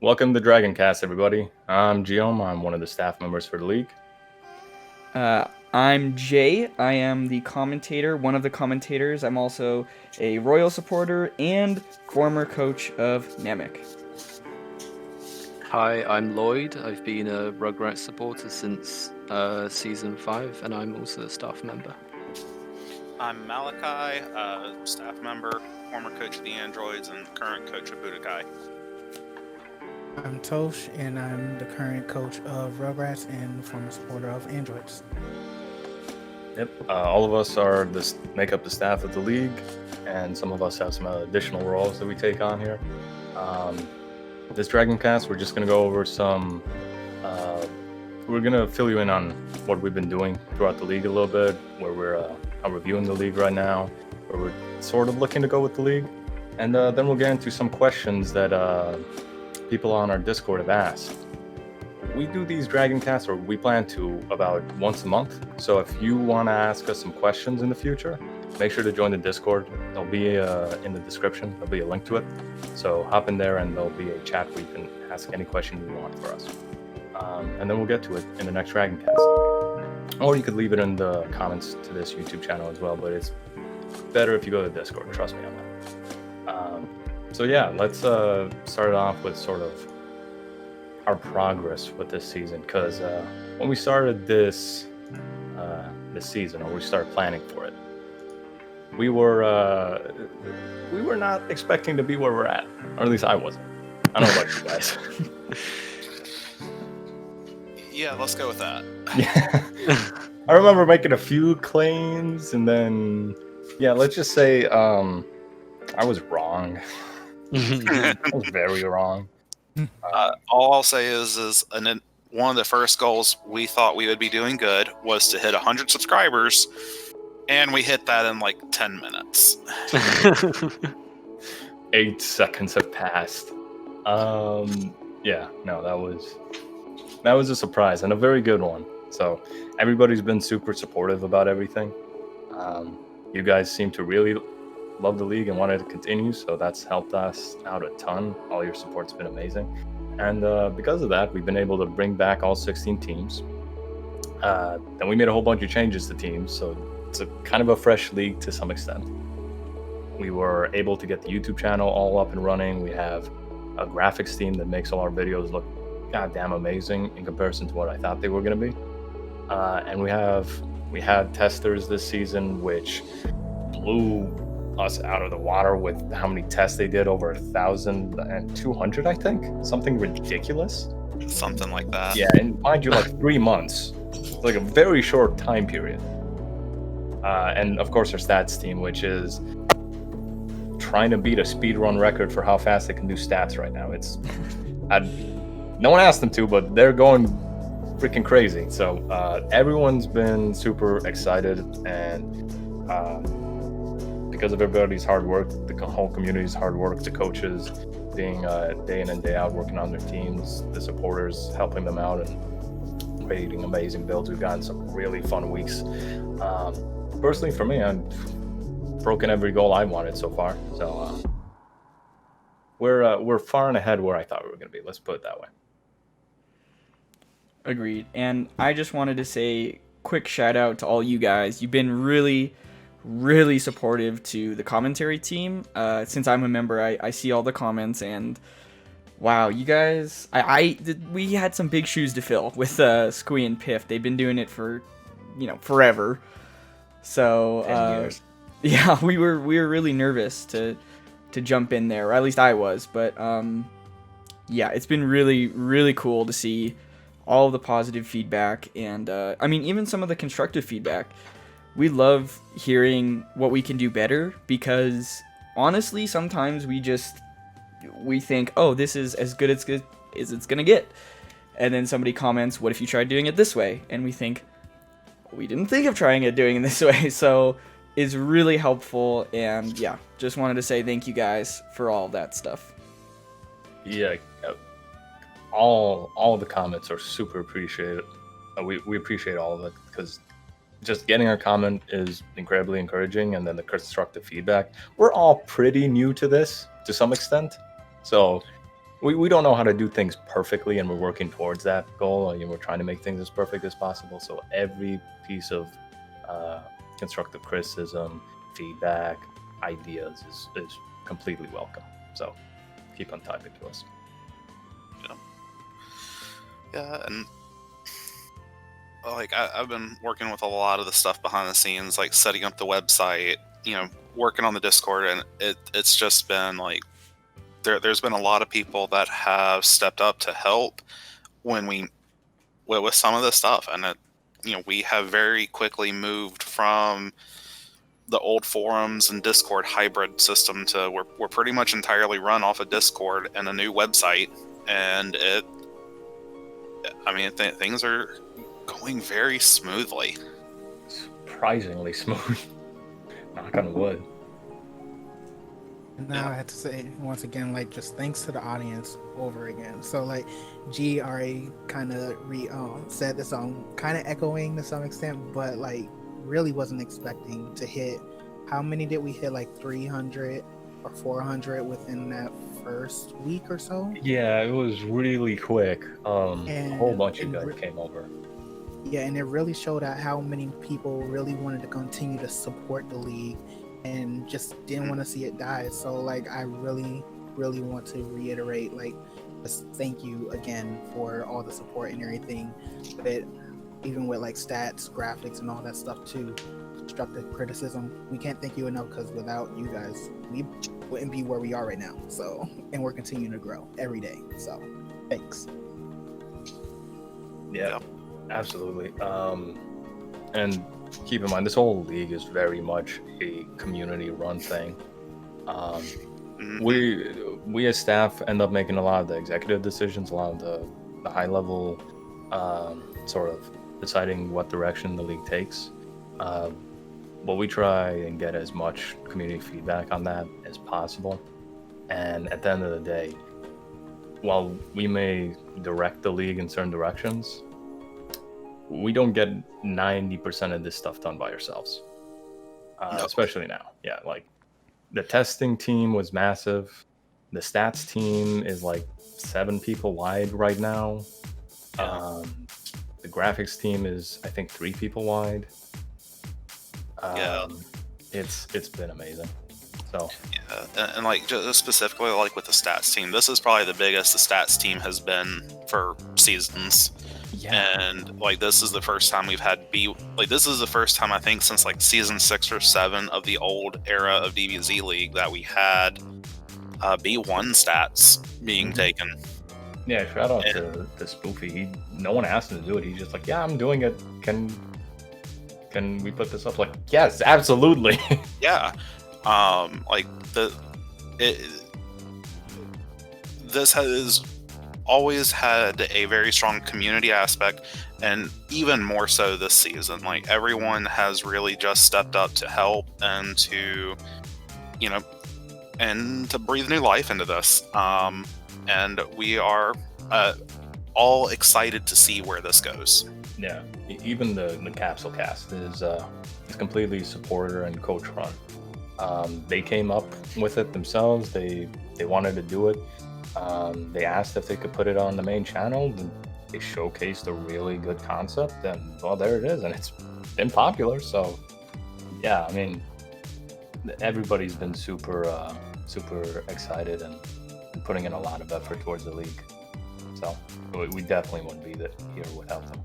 Welcome to Dragoncast, everybody. I'm GeOm. I'm one of the staff members for the league. I'm Jay. I am the commentator, one of the commentators. I'm also a Royal supporter and former coach of Namek. Hi, I'm Lloyd. I've been a Rugrats supporter since Season 5, and I'm also a staff member. I'm Malachi, staff member, former coach of the Androids, and current coach of Budokai. I'm Tosh, and I'm the current coach of Rugrats and former supporter of Androids. Yep. All of us make up the staff of the league, and some of us have some additional roles that we take on here. This Dragoncast, we're just going to go over some. We're going to fill you in on what we've been doing throughout the league a little bit, where we're reviewing the league right now, where we're sort of looking to go with the league, and then we'll get into some questions that people on our Discord have asked. We do these Dragoncasts, or we plan to, about once a month. So if you want to ask us some questions in the future, make sure to join the Discord. There'll be in the description. There'll be a link to it. So hop in there, and there'll be a chat where you can ask any question you want for us. And then we'll get to it in the next Dragoncast. Or you could leave it in the comments to this YouTube channel as well. But it's better if you go to the Discord. Trust me on that. So yeah, let's start it off with sort of our progress with this season, because when we started this season, or we started planning for it, we were not expecting to be where we're at, or at least I wasn't. I don't know about you guys. Yeah, let's go with that. Yeah. I remember making a few claims, and then let's just say I was wrong. I was very wrong. All I'll say is one of the first goals we thought we would be doing good was to hit 100 subscribers, and we hit that in like 10 minutes. 8 seconds have passed. That was a surprise, and a very good one. So everybody's been super supportive about everything. You guys seem to really love the league and wanted to continue, so that's helped us out a ton. All your support's been amazing, and because of that, we've been able to bring back all 16 teams. Then we made a whole bunch of changes to teams, so it's a kind of a fresh league to some extent. We were able to get the YouTube channel all up and running. We have a graphics team that makes all our videos look goddamn amazing in comparison to what I thought they were going to be. And we had testers this season, which blew us out of the water with how many tests they did. Over 1,200, I think, something ridiculous. Something like that. Yeah, and mind you, like 3 months, like a very short time period. And of course, our stats team, which is trying to beat a speedrun record for how fast they can do stats right now. No one asked them to, but they're going freaking crazy. So everyone's been super excited, and because of everybody's hard work, the whole community's hard work, the coaches being day in and day out working on their teams, the supporters helping them out and creating amazing builds. We've gotten some really fun weeks. Personally, for me, I've broken every goal I wanted so far. So we're far and ahead where I thought we were going to be. Let's put it that way. Agreed. And I just wanted to say quick shout out to all you guys. You've been really supportive to the commentary team. Since I'm a member, I see all the comments, and wow, you guys, we had some big shoes to fill with Squee and Piff. They've been doing it for forever. So 10 years. Yeah, we were really nervous to jump in there, or at least I was. But yeah, it's been really cool to see all the positive feedback, and even some of the constructive feedback. We love hearing what we can do better, because honestly, sometimes we think, oh, this is as good as it's gonna get, and then somebody comments, what if you tried doing it this way? And we think, we didn't think of trying it doing it this way. So it's really helpful, and yeah, just wanted to say thank you guys for all that stuff. Yeah, all of the comments are super appreciated. We appreciate all of it, because just getting our comment is incredibly encouraging, and then the constructive feedback. We're all pretty new to this to some extent, so we don't know how to do things perfectly, and we're working towards that goal. And we're trying to make things as perfect as possible. So every piece of constructive criticism, feedback, ideas is completely welcome. So keep on typing to us. Yeah, and like I've been working with a lot of the stuff behind the scenes, like setting up the website, working on the Discord, and it's just been like there's been a lot of people that have stepped up to help with some of this stuff, and we have very quickly moved from the old forums and Discord hybrid system to we're pretty much entirely run off of Discord and a new website, and things are going very smoothly. Surprisingly smooth. Knock on wood. And now I have to say once again, like, just thanks to the audience over again. So like G already kind of said this, kind of echoing to some extent, but like really wasn't expecting to hit. How many did we hit? Like 300 or 400 within that first week or so? Yeah, it was really quick. And a whole bunch of guys came over. Yeah, and it really showed out how many people really wanted to continue to support the league and just didn't want to see it die. So like I really want to reiterate, like, just thank you again for all the support and everything. But even with like stats, graphics, and all that stuff too, constructive criticism, we can't thank you enough, because without you guys, we wouldn't be where we are right now. So, and we're continuing to grow every day. So, thanks. Yeah, absolutely. And keep in mind, this whole league is very much a community-run thing. We as staff end up making a lot of the executive decisions, a lot of the high-level sort of deciding what direction the league takes. But we try and get as much community feedback on that as possible. And at the end of the day, while we may direct the league in certain directions, we don't get 90% of this stuff done by ourselves. Especially now. Yeah, like the testing team was massive. The stats team is like 7 people wide right now. The graphics team is, I think, 3 people wide. It's been amazing. So and like just specifically like with the stats team, this is probably the biggest the stats team has been for seasons. And like this is the first time we've had this is the first time I think since like season 6 or 7 of the old era of DBZ League that we had B1 stats being taken. Yeah, shout out to Spoofy. No one asked him to do it. He's just like, yeah, I'm doing it. Can we put this up? Like, yes, absolutely. Yeah. This has always had a very strong community aspect, and even more so this season. Like, everyone has really just stepped up to help and to breathe new life into this. And we are all excited to see where this goes. Yeah, even the capsule cast is completely supporter and coach run. They came up with it themselves. They wanted to do it. They asked if they could put it on the main channel. And they showcased a really good concept, and well, there it is, and it's been popular. So yeah, I mean, everybody's been super excited and putting in a lot of effort towards the league. So we definitely wouldn't be here without them.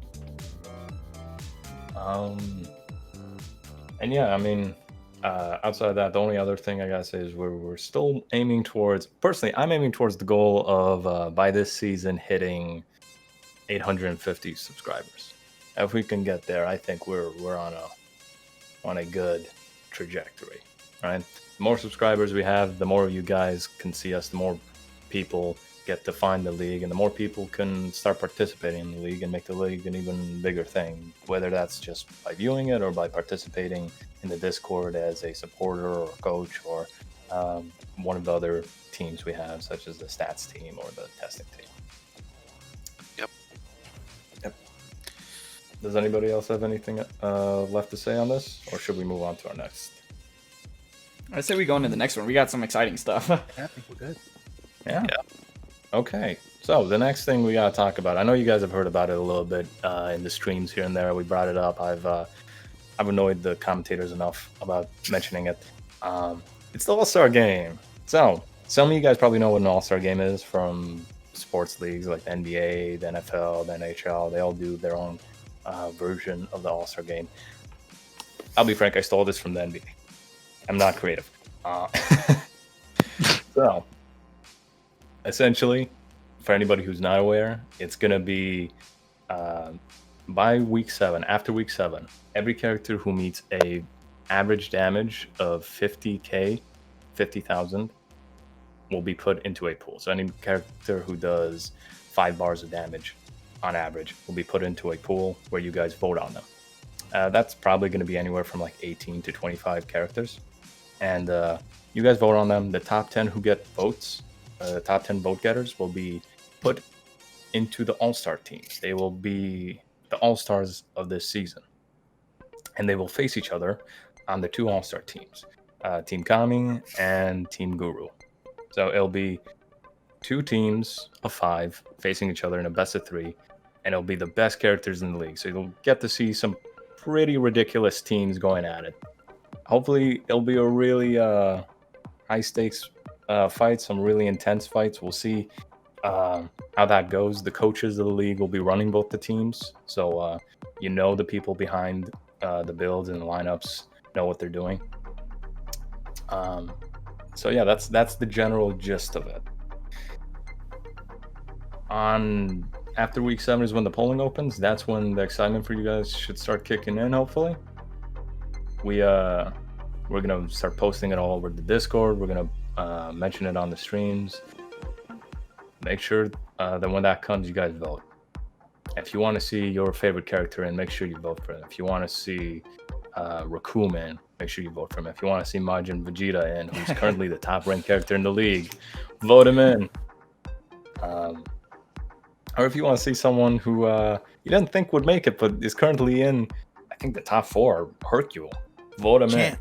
And yeah, I mean, outside of that, the only other thing I gotta say is we're still aiming towards. Personally, I'm aiming towards the goal of by this season hitting 850 subscribers. If we can get there, I think we're on a good trajectory. Right? The more subscribers we have, the more you guys can see us. The more people get to find the league, and the more people can start participating in the league and make the league an even bigger thing, whether that's just by viewing it or by participating in the Discord as a supporter or a coach or one of the other teams we have, such as the stats team or the testing team. Yep. Does anybody else have anything left to say on this, or should we move on to our next? I say we go into the next one. We got some exciting stuff. I think we're good. Yeah. Okay, so the next thing we gotta talk about. I know you guys have heard about it a little bit in the streams here and there. We brought it up. I've annoyed the commentators enough about mentioning it. It's the All Star Game. So some of you guys probably know what an All Star Game is from sports leagues like the NBA, the NFL, the NHL. They all do their own version of the All Star Game. I'll be frank, I stole this from the NBA. I'm not creative. So essentially, for anybody who's not aware, it's gonna be by week 7. After week 7, every character who meets a average damage of 50,000 will be put into a pool. So any character who does 5 bars of damage on average will be put into a pool where you guys vote on them. That's probably going to be anywhere from like 18 to 25 characters, and you guys vote on them. The top 10 who get votes, the top 10 vote getters, will be put into the All-Star teams. They will be the All-Stars of this season, and they will face each other on the 2 All-Star teams, Team Kami and Team Guru. So it'll be 2 teams of 5 facing each other in a best of 3, and it'll be the best characters in the league. So you'll get to see some pretty ridiculous teams going at it. Hopefully, it'll be a really high stakes fight, some really intense fights. We'll see how that goes. The coaches of the league will be running both the teams, so the people behind the builds and the lineups know what they're doing. So yeah, that's the general gist of it. After week 7 is when the polling opens. That's when the excitement for you guys should start kicking in. Hopefully, we're gonna start posting it all over the Discord. We're gonna mention it on the streams. Make sure that when that comes, you guys vote. If you want to see your favorite character in, make sure you vote for them. If you want to see Rakuman in, make sure you vote for him. If you want to see Majin Vegeta in, who's currently the top ranked character in the league, vote him in. Or if you want to see someone who you didn't think would make it, but is currently in, I think, the top 4, Hercule, vote him in.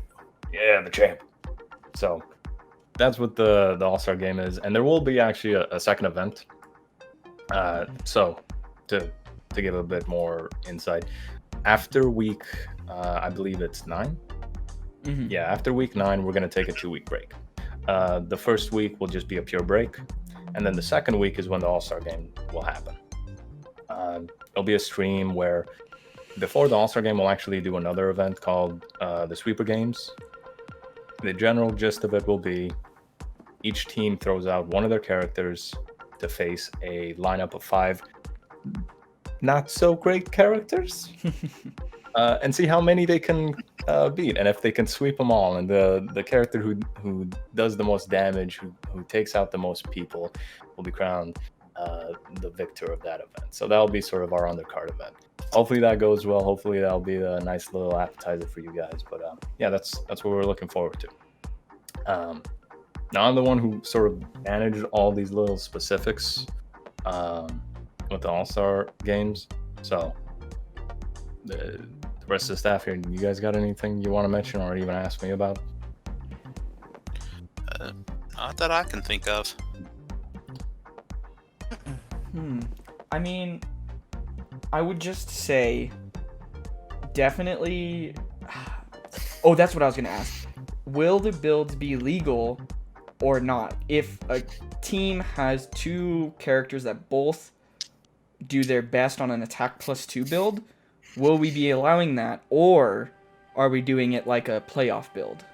Yeah, the champ. So that's what the All-Star Game is. And there will be actually a second event. So to give a bit more insight, after week, I believe it's 9. Mm-hmm. Yeah, after week 9, we're going to take a 2-week break. The first week will just be a pure break. And then the second week is when the All-Star Game will happen. It'll be a stream where before the All-Star Game, we'll actually do another event called the Sweeper Games. The general gist of it will be each team throws out one of their characters to face a lineup of 5 not so great characters and see how many they can beat, and if they can sweep them all, and the character who does the most damage, who takes out the most people, will be crowned the victor of that event. So that'll be sort of our undercard event. Hopefully that goes well. Hopefully that'll be a nice little appetizer for you guys. But yeah, that's what we're looking forward to. Now I'm the one who sort of managed all these little specifics with the All-Star games. So the rest of the staff here, you guys got anything you want to mention or even ask me about? Not that I can think of. I mean, I would just say definitely. Oh, that's what I was gonna ask. Will the builds be legal or not? If a team has 2 characters that both do their best on an attack +2 build, will we be allowing that, or are we doing it like a playoff build?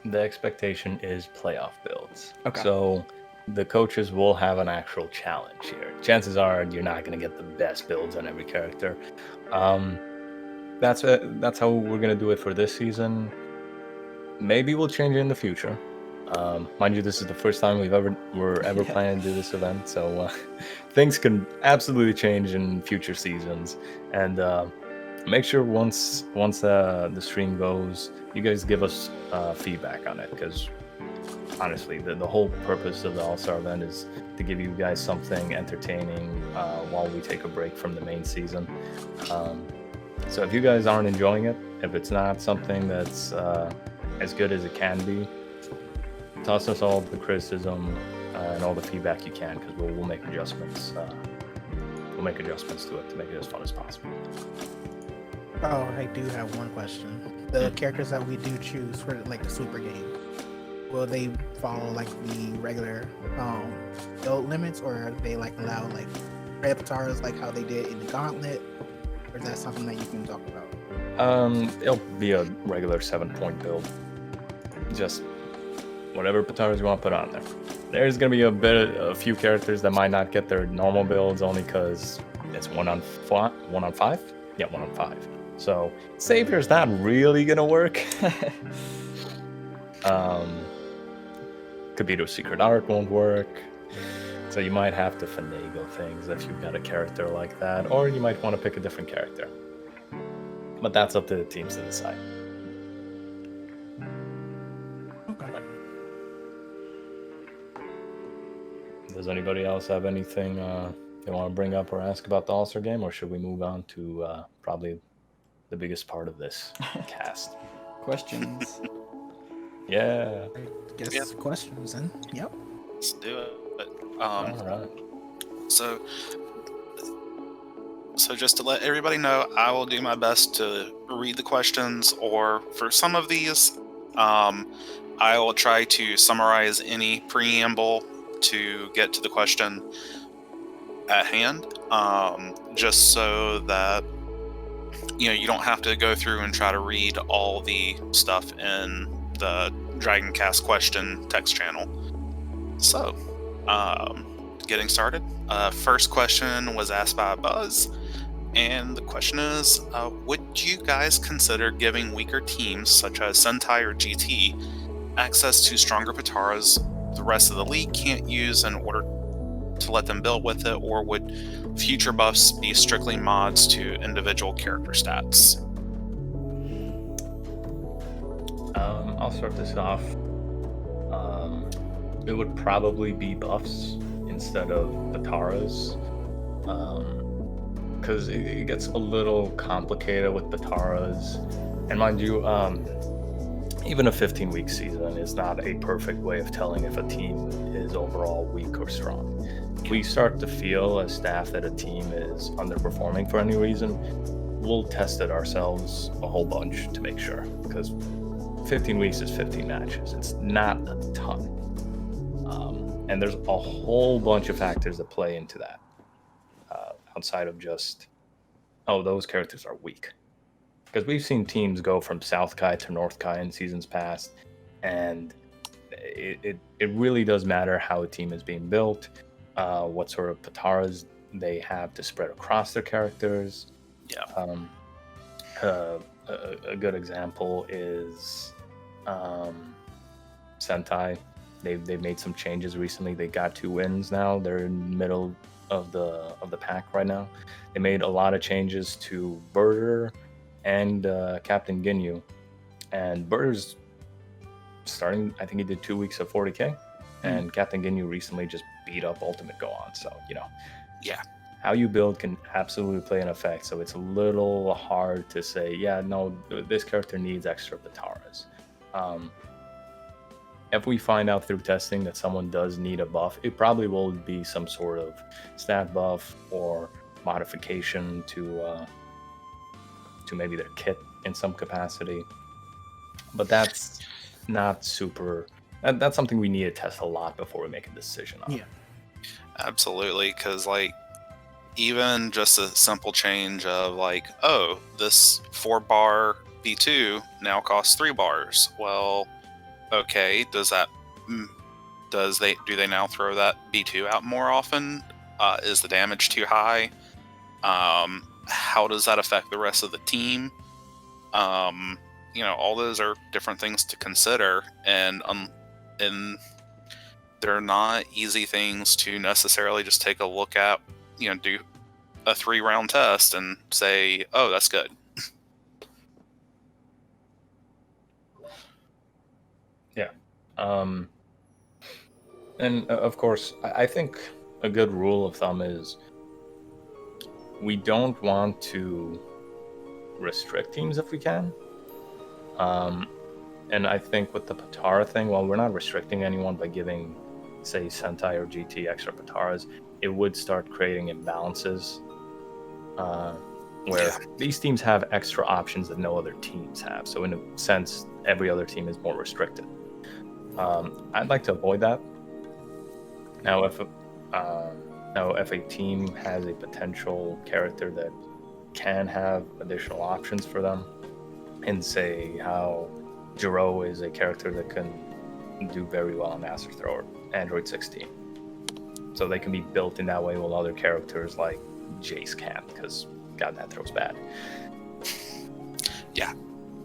The expectation is playoff builds. Okay. So the coaches will have an actual challenge here. Chances are you're not going to get the best builds on every character. That's how we're going to do it for this season. Maybe we'll change it in the future. Mind you, this is the first time we're ever planning to do this event, so things can absolutely change in future seasons. And make sure once the stream goes, you guys give us feedback on it, because honestly, the whole purpose of the All-Star event is to give you guys something entertaining while we take a break from the main season. So if you guys aren't enjoying it, if it's not something that's as good as it can be, toss us all the criticism. and all the feedback you can, because we'll make adjustments. We'll make adjustments to it to make it as fun as possible. Oh, I do have one question. The characters that we do choose for like the super game, will they follow like the regular build limits, or are they like allow like red Pataras like how they did in the Gauntlet, or is that something that you can talk about? It'll be a regular 7-point build. Just whatever Pataras you want to put on there. There's gonna be a few characters that might not get their normal builds only because it's 1 on 5. Yeah, 1 on 5. So Savior's not really gonna work. Kabito's Secret Art won't work. So you might have to finagle things if you've got a character like that, or you might want to pick a different character. But that's up to the teams to decide. Okay. Does anybody else have anything they want to bring up or ask about the All-Star game, or should we move on to probably the biggest part of this cast? Questions. Yeah. I guess questions then. Yep. Let's do it. All right. So just to let everybody know, I will do my best to read the questions, or for some of these, I will try to summarize any preamble to get to the question at hand, just so that you don't have to go through and try to read all the stuff in the Dragoncast question text channel. So, getting started. First question was asked by Buzz, and the question is, would you guys consider giving weaker teams, such as Sentai or GT, access to stronger Pataras the rest of the league can't use in order to let them build with it, or would future buffs be strictly mods to individual character stats? I'll start this off. It would probably be buffs instead of Pataras, because it gets a little complicated with Pataras, and mind you, even a 15-week season is not a perfect way of telling if a team is overall weak or strong. If we start to feel as staff that a team is underperforming for any reason, we'll test it ourselves a whole bunch to make sure, because 15 weeks is 15 matches. It's not a ton. And there's a whole bunch of factors that play into that, outside of just, oh, those characters are weak. Because we've seen teams go from South Kai to North Kai in seasons past, and it really does matter how a team is being built, what sort of Pataras they have to spread across their characters. Yeah. A good example is Sentai. They've made some changes recently. They got 2 wins now. They're in the middle of the pack right now. They made a lot of changes to Birder and Captain Ginyu. And Birder's starting, I think he did 2 weeks of 40k, and Captain Ginyu recently just beat up Ultimate Gohan. So, Yeah. how you build can absolutely play an effect. So it's a little hard to say, yeah, no, this character needs extra Pataras. If we find out through testing that someone does need a buff, it probably will be some sort of stat buff or modification to maybe their kit in some capacity. But that's not super. That's something we need to test a lot before we make a decision on. Yeah. Absolutely, because even just a simple change of oh, this 4-bar B2 now costs 3 bars. Well, okay, do they now throw that B2 out more often? Is the damage too high? How does that affect the rest of the team? All those are different things to consider, and they're not easy things to necessarily just take a look at, do a 3-round test and say, oh, that's good. Yeah. And of course, I think a good rule of thumb is we don't want to restrict teams if we can. And I think with the Potara thing, well, we're not restricting anyone by giving say Sentai or GT extra Pataras, it would start creating imbalances where these teams have extra options that no other teams have. So in a sense, every other team is more restricted. I'd like to avoid that. Now, if a team has a potential character that can have additional options for them, and say how Jiro is a character that can do very well on Master Thrower, Android 16. So they can be built in that way, while other characters like Jace can't, because God, that throws bad. Yeah.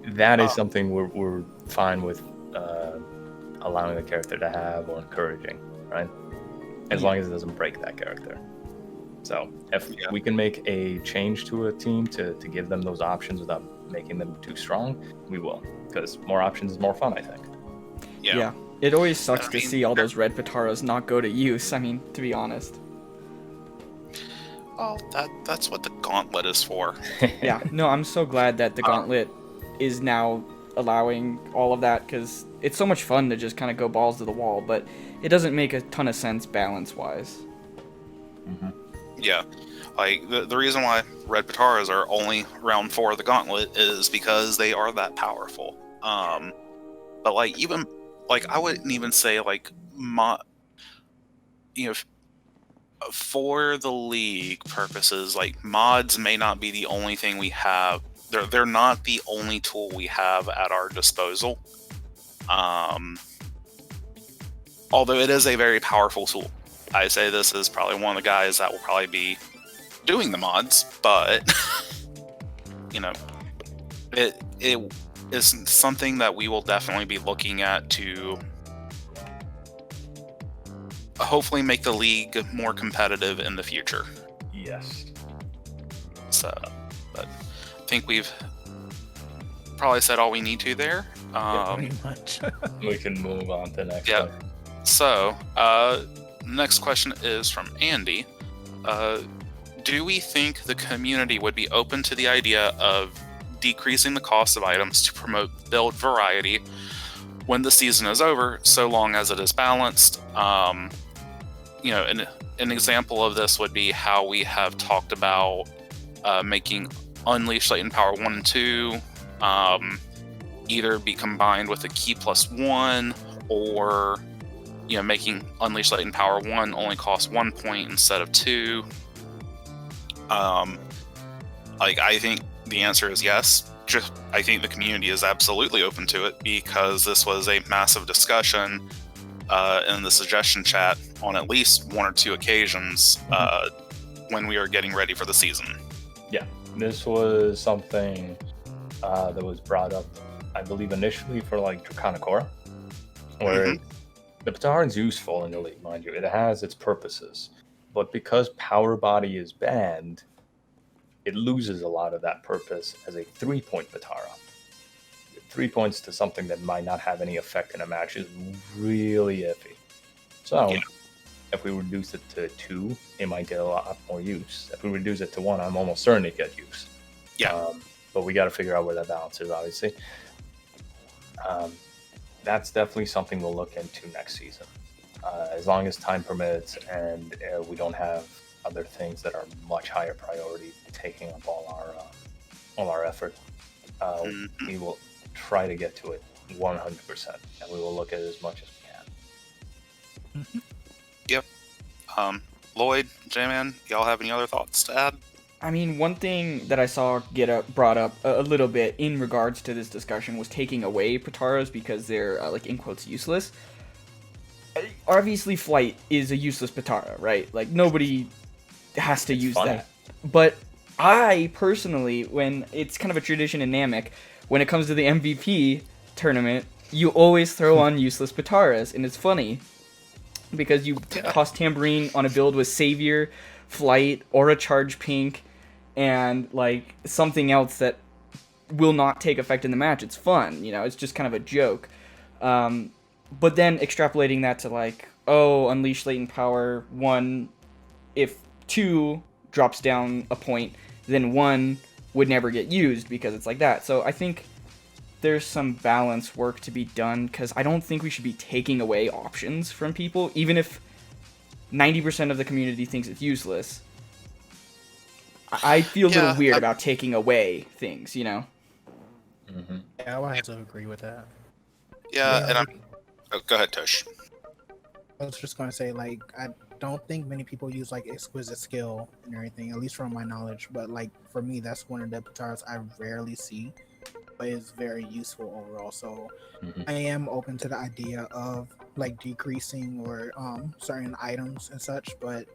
That is something we're fine with allowing the character to have or encouraging, right? As long as it doesn't break that character. So if we can make a change to a team to give them those options without making them too strong, we will. Because more options is more fun, I think. Yeah. It always sucks to see all those red Pataras not go to use, I mean, to be honest. Well, that's what the gauntlet is for. Yeah, no, I'm so glad that the gauntlet is now allowing all of that, because it's so much fun to just kind of go balls to the wall, but it doesn't make a ton of sense balance-wise. Mm-hmm. Yeah. Like, the reason why red Pataras are only round 4 of the gauntlet is because they are that powerful. But, like, even, like, I wouldn't even say, like, for the league purposes, like, mods may not be the only thing we have. They're not the only tool we have at our disposal. Although it is a very powerful tool. I say this is probably one of the guys that will probably be doing the mods, but it is something that we will definitely be looking at to hopefully make the league more competitive in the future. Yes. So, but I think we've probably said all we need to there. Pretty much. We can move on to the next Yeah. one. So, next question is from Andy. Do we think the community would be open to the idea of decreasing the cost of items to promote build variety when the season is over, so long as it is balanced? An example of this would be how we have talked about making Unleash Latent Power 1 and 2 either be combined with a Key Plus 1, or making Unleash Latent Power 1 only cost 1 point instead of 2. I think the answer is yes. I think the community is absolutely open to it, because this was a massive discussion in the suggestion chat on at least 1 or 2 occasions when we were getting ready for the season. Yeah, this was something that was brought up, I believe, initially for like Draconicora, where the Potara is useful in the league, mind you. It has its purposes, but because Power Body is banned, it loses a lot of that purpose as a 3-point Potara. 3 points to something that might not have any effect in a match is really iffy. So, if we reduce it to 2, it might get a lot more use. If we reduce it to 1, I'm almost certain it get use. Yeah. But we got to figure out where that balance is, obviously. That's definitely something we'll look into next season. As long as time permits and we don't have other things that are much higher priority taking up all our effort, we will try to get to it 100%, and we will look at it as much as we can. Yep. Lloyd, J-Man, y'all have any other thoughts to add? I mean, one thing that I saw brought up a little bit in regards to this discussion was taking away Pataras because they're, in quotes, useless. Obviously, Flight is a useless Potara, right? Like, nobody has to use that. But I, personally, when it's kind of a tradition in Namek, when it comes to the MVP tournament, you always throw on useless Pataras, and it's funny, because you toss Tambourine on a build with Savior, Flight, Aura Charge Pink, and, something else that will not take effect in the match. It's fun, it's just kind of a joke. But then extrapolating that to, Unleash Latent Power 1, if 2 drops down a point, then 1 would never get used because it's like that. So I think there's some balance work to be done, because I don't think we should be taking away options from people, even if 90% of the community thinks it's useless. I feel a little weird about taking away things, you know? Mm-hmm. Yeah, I would have to agree with that. Yeah, and like, go ahead, Tosh. I was just gonna say, like, I don't think many people use like exquisite skill and everything, at least from my knowledge. But like for me, that's one of the Potaras I rarely see, but it's very useful overall. So I am open to the idea of like decreasing or certain items and such, but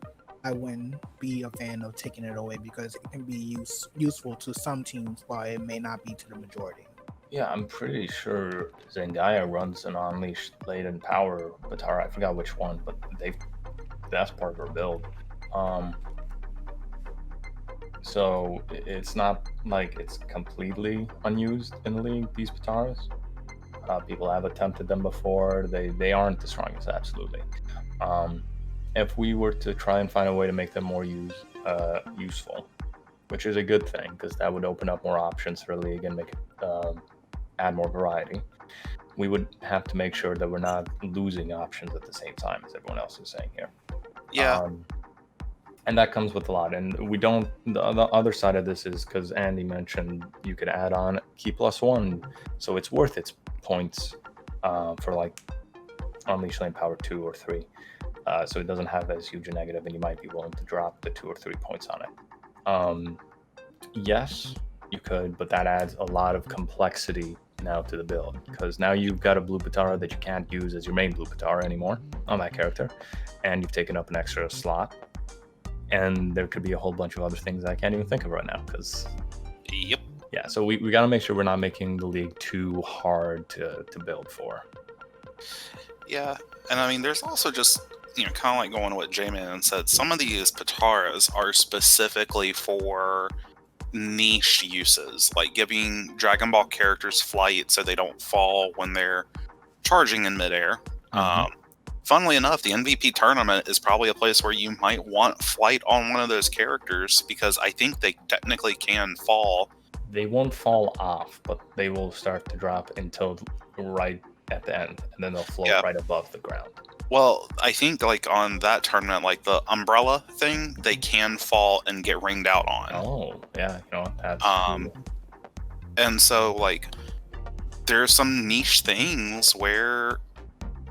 I wouldn't be a fan of taking it away because it can be useful to some teams, while it may not be to the majority. Yeah, I'm pretty sure Zangaya runs an Unleashed Laden Power Potara. I forgot which one, but that's part of her build. So it's not like it's completely unused in the league, these Potaras. People have attempted them before. They aren't the strongest, absolutely. If we were to try and find a way to make them more useful, which is a good thing, because that would open up more options for the league and make it add more variety, we would have to make sure that we're not losing options at the same time as everyone else is saying here. Yeah. And that comes with a lot. And we don't, the other side of this is because Andy mentioned you could add on Key +1, so it's worth its points for like Unleash Lane Power 2 or 3. So it doesn't have as huge a negative, and you might be willing to drop the 2 or 3 points on it. Yes, you could, but that adds a lot of complexity now to the build, because now you've got a blue Potara that you can't use as your main blue Potara anymore on that character, and you've taken up an extra slot, and there could be a whole bunch of other things I can't even think of right now, because Yep. yeah, so we got to make sure we're not making the league too hard to build for. Yeah, and I mean, there's also just, kind of like going to what J-Man said, some of these Potaras are specifically for niche uses, like giving Dragon Ball characters flight so they don't fall when they're charging in midair. Funnily enough, the MVP tournament is probably a place where you might want flight on one of those characters, because I think they technically can fall. They won't fall off, but they will start to drop until right at the end, and then they'll float right above the ground. Well, I think like on that tournament, like the umbrella thing, they can fall and get ringed out on. Oh, yeah, that's cool. And so like there's some niche things where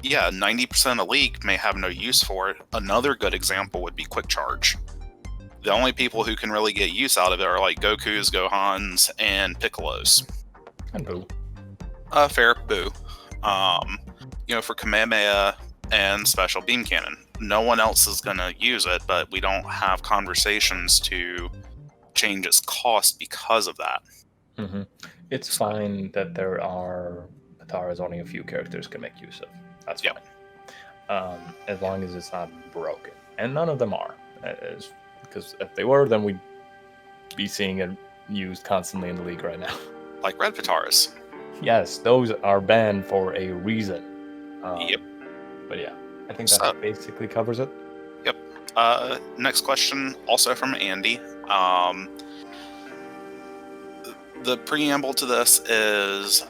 90% of the league may have no use for it. Another good example would be quick charge. The only people who can really get use out of it are like Goku's, Gohan's, and Piccolo's. And Boo. Fair, Boo. For Kamehameha and Special Beam Cannon, no one else is going to use it, but we don't have conversations to change its cost because of that. It's fine that there are Potaras only a few characters can make use of. That's fine. As long as it's not broken. And none of them are. Because if they were, then we'd be seeing it used constantly in the league right now. Like red Potaras. Yes, those are banned for a reason. Yep. But yeah, I think that basically covers it. Yep. Next question, also from Andy. The preamble to this is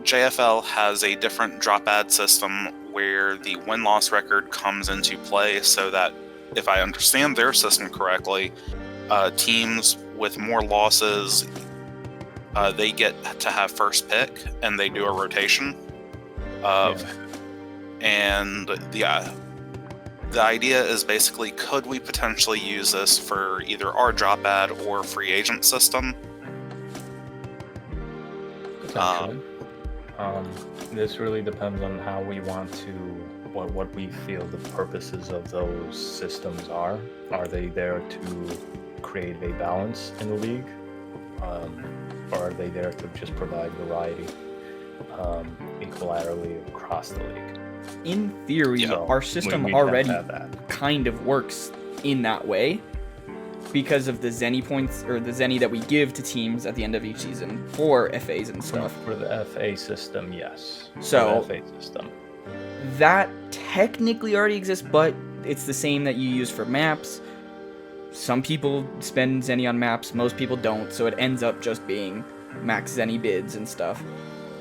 JFL has a different drop ad system where the win-loss record comes into play, so that, if I understand their system correctly, teams with more losses, they get to have first pick, and they do a rotation of... And the idea is basically, could we potentially use this for either our drop ad or free agent system? This really depends on how we want to, what we feel the purposes of those systems are. Are they there to create a balance in the league? Or are they there to just provide variety equilaterally across the league? In theory, our system already kind of works in that way, because of the Zenny points, or the Zenny that we give to teams at the end of each season for FAs and stuff. For the FA system, yes. So for the FA system, that technically already exists, but it's the same that you use for maps. Some people spend Zenny on maps, most people don't, so it ends up just being max Zenny bids and stuff.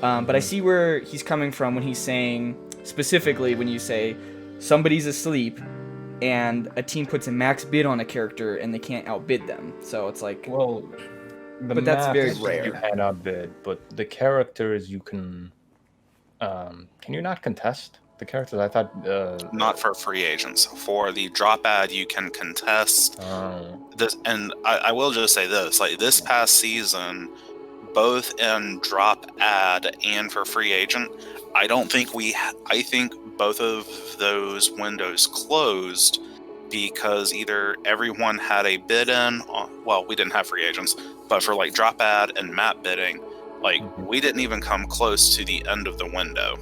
But I see where he's coming from when he's saying, specifically when you say somebody's asleep and a team puts a max bid on a character and they can't outbid them. So it's like, Well, but that's very rare. You cannot bid, but the characters you can. Can you not contest the characters? I thought Not for free agents. For the drop ad, you can contest this. And I will just say this: like this past season, both in drop ad and for free agent, I don't think I think both of those windows closed because either everyone had a bid in. Well, we didn't have free agents, but for like drop ad and map bidding, like we didn't even come close to the end of the window.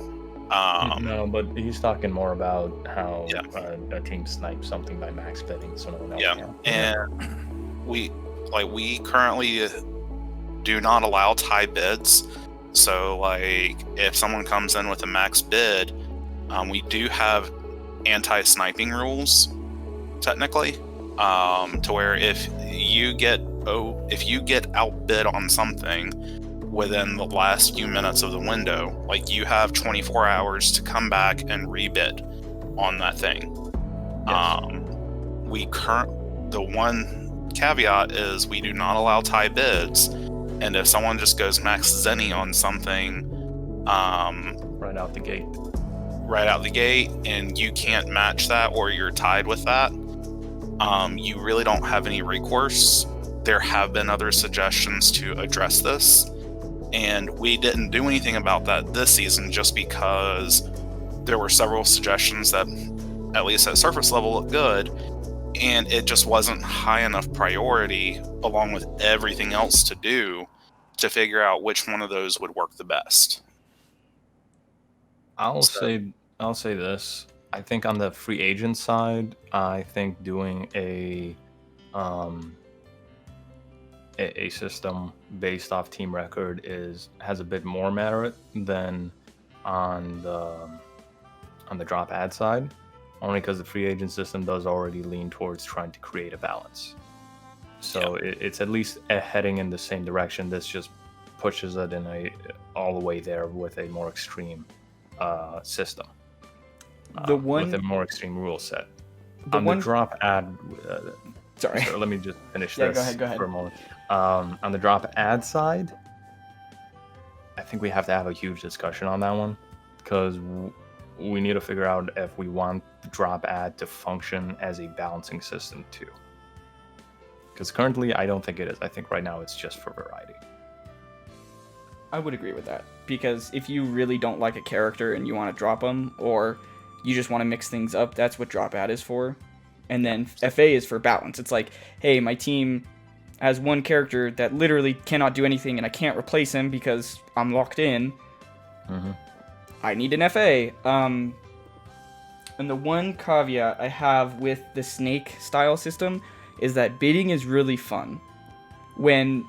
No, but he's talking more about how a team snipes something by max bidding, so no one else can. And we currently do not allow tie bids. So like if someone comes in with a max bid, we do have anti-sniping rules technically, to where if you get outbid on something within the last few minutes of the window, like you have 24 hours to come back and rebid on that thing. Yes. The one caveat is we do not allow tie bids, and if someone just goes max zenny on something right out the gate, and you can't match that or you're tied with that, you really don't have any recourse. There have been other suggestions to address this, and we didn't do anything about that this season just because there were several suggestions that, at least at surface level, looked good, and it just wasn't high enough priority along with everything else to do to figure out which one of those would work the best. I'll say this. I think on the free agent side, I think doing a system based off team record has a bit more merit than on the drop ad side, only because the free agent system does already lean towards trying to create a balance. So it's at least heading in the same direction. This just pushes it all the way there with a more extreme system. With a more extreme rule set. The drop ad. Sorry, let me just finish this go ahead. for a moment. On the drop ad side, I think we have to have a huge discussion on that one, because we need to figure out if we want the drop ad to function as a balancing system too. Because currently, I don't think it is. I think right now it's just for variety. I would agree with that, because if you really don't like a character and you want to drop them, or you just want to mix things up, that's what drop ad is for. And then FA is for balance. It's like, hey, my team has one character that literally cannot do anything and I can't replace him because I'm locked in. Mm-hmm. I need an FA. And the one caveat I have with the snake style system is that bidding is really fun when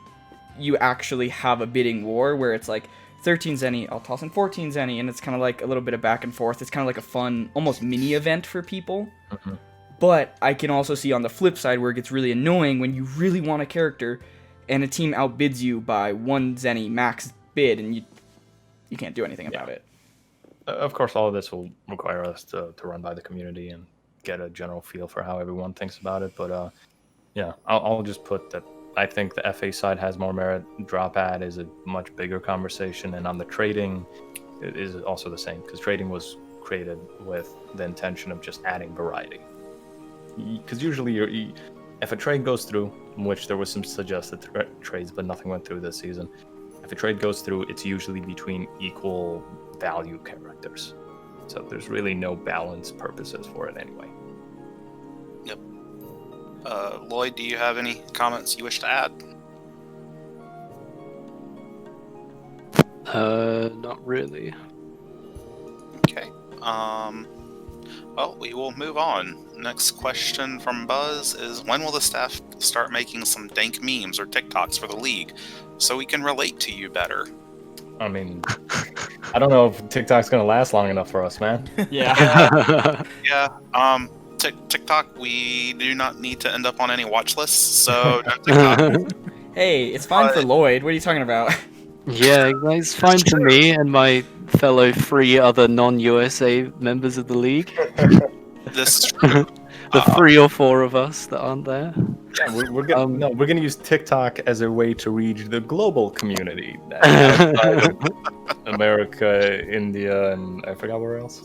you actually have a bidding war where it's like 13 zenny, I'll toss in 14 zenny, and it's kind of like a little bit of back and forth. It's kind of like a fun, almost mini event for people. Mm-hmm. But I can also see on the flip side where it gets really annoying when you really want a character and a team outbids you by 1 zenny max bid and you can't do anything about it. Of course, all of this will require us to run by the community and get a general feel for how everyone thinks about it. But I'll just put that I think the FA side has more merit. Drop ad is a much bigger conversation, and on the trading, it is also the same, because trading was created with the intention of just adding variety. Because usually, if a trade goes through, which there was some suggested trades, but nothing went through this season. If a trade goes through, it's usually between equal value characters. So there's really no balance purposes for it anyway. Yep. Lloyd, do you have any comments you wish to add? Not really. Okay. Well, we will move on. Next question from Buzz is, when will the staff start making some dank memes or TikToks for the league so we can relate to you better? I mean, I don't know if TikTok's gonna last long enough for us, man. Yeah. Yeah. TikTok, we do not need to end up on any watch lists, so no TikTok. Hey, it's fine for Lloyd. What are you talking about? Yeah, it's fine for me and my fellow 3 other non-USA members of the league. This is true. The 3 or 4 of us that aren't there. Yeah, we're gonna Um, no, we're gonna use TikTok as a way to reach the global community outside of America, India, and I forgot where else.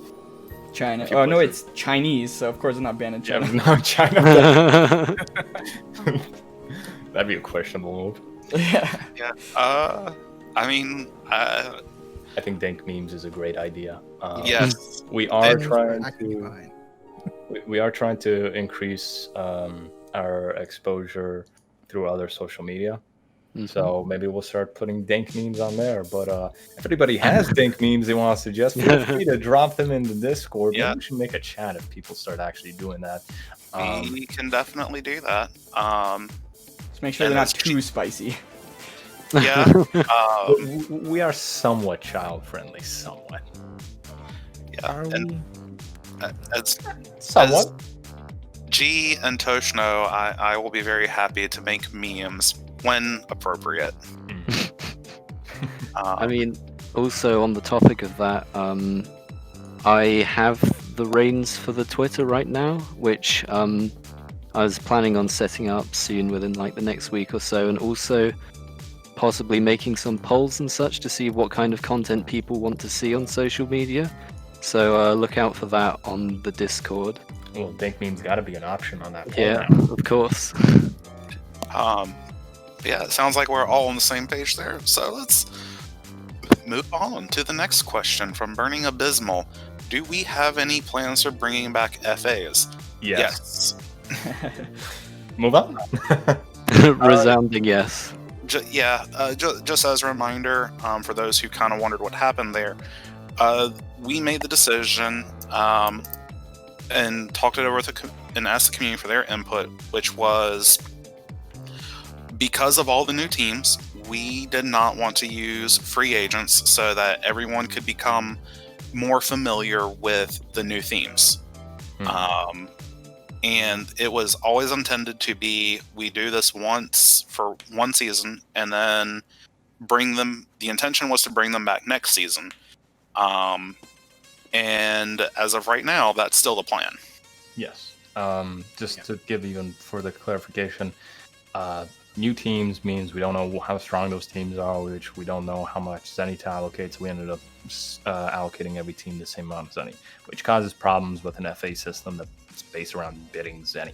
China. A few Oh no, places. it's Chinese, so of course it's not banned in Yeah, China. no, China. That'd be a questionable move. Yeah. Yeah. I mean, I think Dank memes is a great idea. yes. We are They- trying I can be to. fine. We are trying to increase our exposure through other social media. Mhm. So maybe we'll start putting Dank memes on there. But if anybody has Dank memes they want to suggest, feel free to drop them in the Discord. Maybe Yeah. we should make a chat if people start actually doing that. We can definitely do that. Just make sure And they're not that's too spicy. Yeah. We are somewhat child friendly, somewhat. Yeah. Are And we? as Somewhat. G and Tosh know, I will be very happy to make memes when appropriate. I mean, also on the topic of that, I have the reins for the Twitter right now, which I was planning on setting up soon within like the next week or so, and also possibly making some polls and such to see what kind of content people want to see on social media. So look out for that on the Discord. Well, Dank memes got to be an option on that. Yeah, program. of course. Yeah, it sounds like we're all on the same page there. So let's move on to the next question from Burning Abysmal. Do we have any plans for bringing back FAs? Yes. Move on. Resounding yes. Just as a reminder, for those who kind of wondered what happened there, we made the decision and talked it over with and asked the community for their input, which was because of all the new teams, we did not want to use free agents so that everyone could become more familiar with the new themes. And it was always intended to be, we do this once for one season and then the intention was to bring them back next season. And as of right now, that's still the plan. Yes. To give even further clarification, new teams means we don't know how strong those teams are, which we don't know how much Zenny to allocate, so we ended up allocating every team the same amount of Zenny, which causes problems with an FA system that's based around bidding Zenny.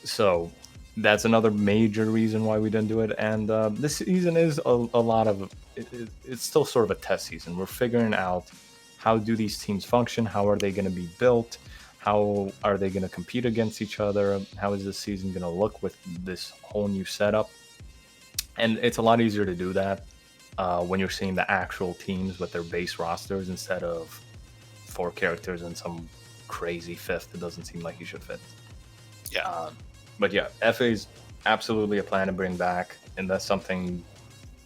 So that's another major reason why we didn't do it. And this season is a lot of it's still sort of a test season. We're figuring out how do these teams function, how are they going to be built, how are they going to compete against each other, how is this season going to look with this whole new setup. And it's a lot easier to do that when you're seeing the actual teams with their base rosters instead of 4 characters and some crazy fifth that doesn't seem like you should fit. Yeah. But yeah, FA is absolutely a plan to bring back, unless something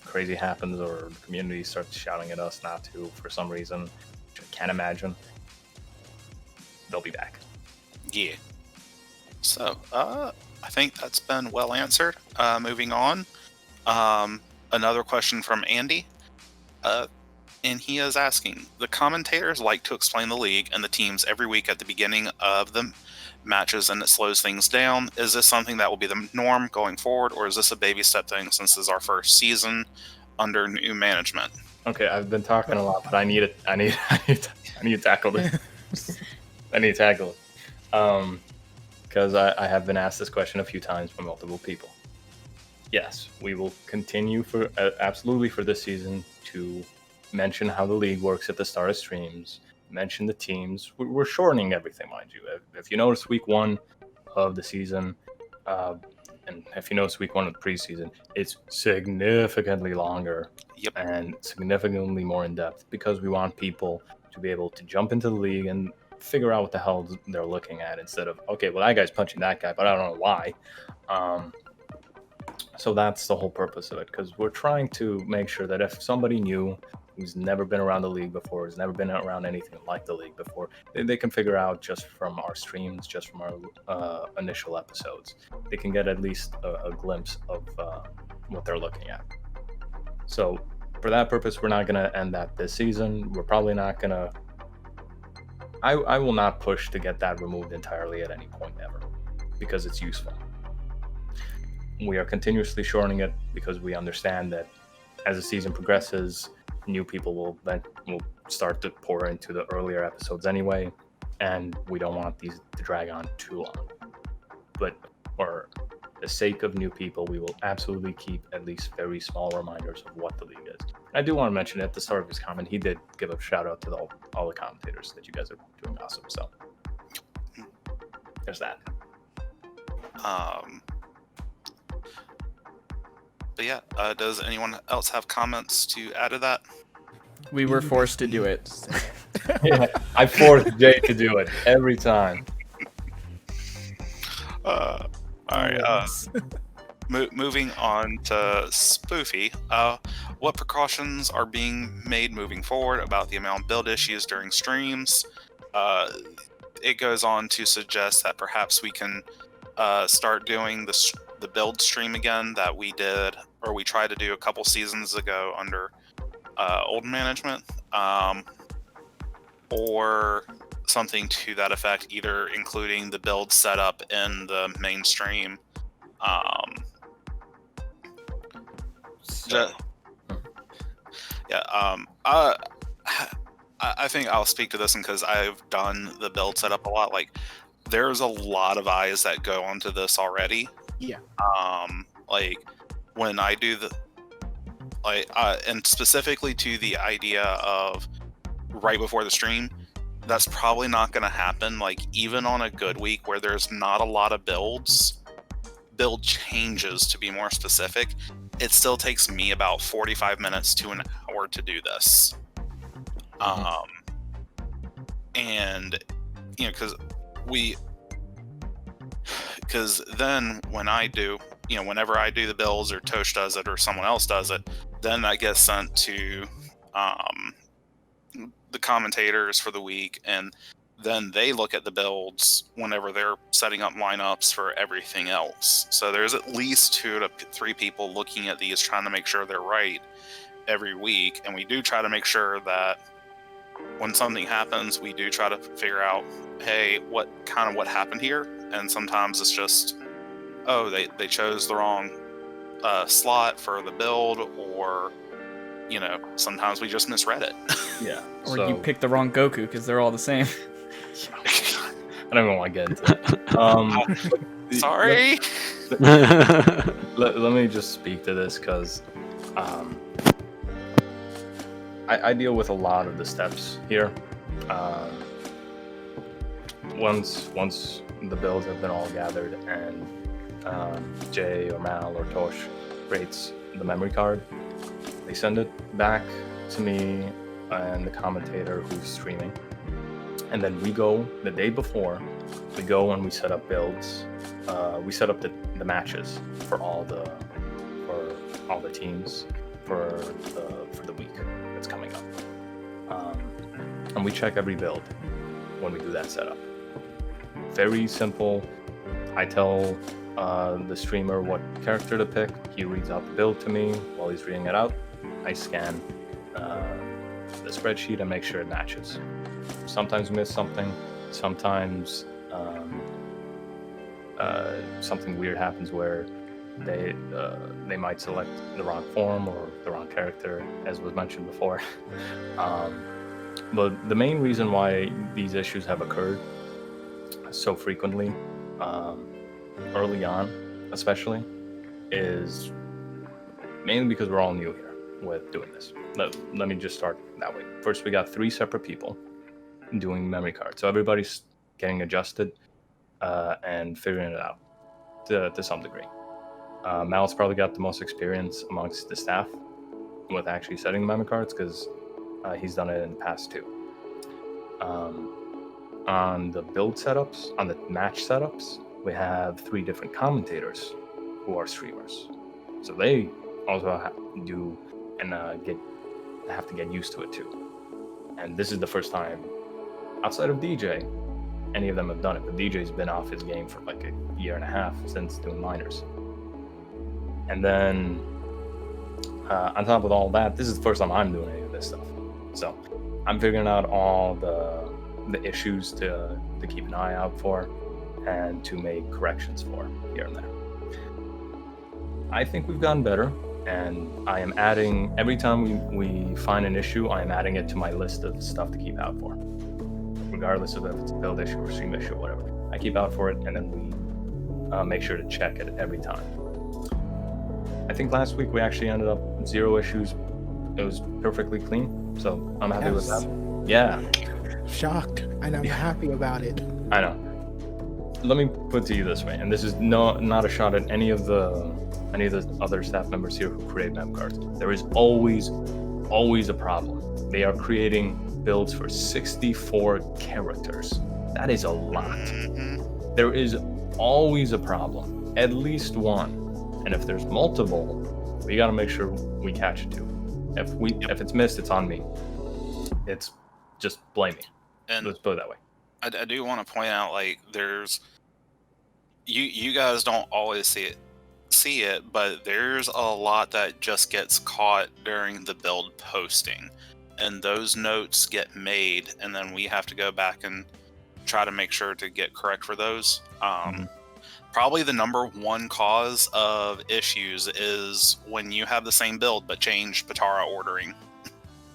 crazy happens or the community starts shouting at us not to for some reason, which I can't imagine. They'll be back. Yeah. So, I think that's been well answered. Moving on. Another question from Andy. And he is asking, the commentators like to explain the league and the teams every week at the beginning of the matches, and it slows things down. Is this something that will be the norm going forward, or is this a baby step thing since this is our first season under new management? Okay, I've been talking a lot, but I need to tackle this. I need to tackle it. Because I have been asked this question a few times by multiple people. Yes, we will continue absolutely for this season to mention how the league works at the start of streams, mention the teams. We're shortening everything, mind you. If you notice week 1 of the season, and if you notice week 1 of the preseason, it's significantly longer. Yep. And significantly more in depth, because we want people to be able to jump into the league and figure out what the hell they're looking at, instead of, okay, well, that guy's punching that guy, but I don't know why. So that's the whole purpose of it, because we're trying to make sure that if somebody new who's never been around the league before, has never been around anything like the league before, they can figure out just from our streams, just from our initial episodes. They can get at least a glimpse of what they're looking at. So for that purpose, we're not going to end that this season. We're probably not going to. I will not push to get that removed entirely at any point ever, because it's useful. We are continuously shortening it because we understand that as the season progresses, new people will start to pour into the earlier episodes anyway, and we don't want these to drag on too long. But for the sake of new people, we will absolutely keep at least very small reminders of what the league is. I do want to mention at the start of his comment, he did give a shout out to all the commentators that you guys are doing awesome. So there's that. But yeah, does anyone else have comments to add to that? We were forced to do it. Yeah, I forced Jay to do it every time. All right. Moving on to Spoofy. What precautions are being made moving forward about the amount of build issues during streams? It goes on to suggest that perhaps we can start doing the build stream again that we did, or we tried to do a couple seasons ago under old management, or something to that effect, either including the build setup in the mainstream. I think I'll speak to this one because I've done the build setup a lot. Like, there's a lot of eyes that go onto this already. Yeah. Like when I do and specifically to the idea of right before the stream, that's probably not going to happen. Like, even on a good week where there's not a lot of build changes, to be more specific, it still takes me about 45 minutes to an hour to do this. And because then when I do, whenever I do the builds, or Tosh does it, or someone else does it, then that gets sent to the commentators for the week, and then they look at the builds whenever they're setting up lineups for everything else. So there's at least 2 to 3 people looking at these, trying to make sure they're right every week. And we do try to make sure that when something happens, we do try to figure out, hey, what happened here? And sometimes it's just, oh, they chose the wrong slot for the build, or sometimes we just misread it. Yeah. Or you picked the wrong Goku because they're all the same. I don't even want to get into it. Sorry. Let me just speak to this because I deal with a lot of the steps here. Once the builds have been all gathered and Jay or Mal or Tosh rates the memory card, they send it back to me and the commentator who's streaming. And then we go the day before, we go and we set up builds. We set up the matches for all the teams for the week that's coming up. And we check every build when we do that setup. Very simple. I tell the streamer what character to pick. He reads out the build to me. While he's reading it out, I scan the spreadsheet and make sure it matches. Sometimes we miss something. Sometimes something weird happens where they might select the wrong form or the wrong character, as was mentioned before. But the main reason why these issues have occurred so frequently, early on especially, is mainly because we're all new here with doing this. Let me just start that way. First, we got 3 separate people doing memory cards, so everybody's getting adjusted and figuring it out to some degree. Mal's probably got the most experience amongst the staff with actually setting the memory cards because he's done it in the past too. On the build setups, on the match setups, we have 3 different commentators who are streamers, so they also have to get used to it too. And this is the first time outside of DJ any of them have done it, but DJ's been off his game for like a year and a half since doing minors. And then on top of all that, this is the first time I'm doing any of this stuff. So I'm figuring out all the issues to keep an eye out for and to make corrections for here and there. I think we've gotten better, and I am adding, every time we find an issue, I am adding it to my list of stuff to keep out for. Regardless of if it's a build issue or stream issue or whatever. I keep out for it, and then we make sure to check it every time. I think last week we actually ended up 0 issues. It was perfectly clean, so I'm happy with that. Yeah. Shocked, and I'm happy about it. I know. Let me put it to you this way, and this is not a shot at any of the other staff members here who create mem cards. There is always a problem. They are creating builds for 64 characters. That is a lot. There is always a problem, at least one. And if there's multiple, we got to make sure we catch it too. If it's missed, it's on me. It's just blame me. And let's put it that way. I do want to point out, like, there's you guys don't always see it, but there's a lot that just gets caught during the build posting, and those notes get made, and then we have to go back and try to make sure to get correct for those. Probably the number one cause of issues is when you have the same build but change Potara ordering.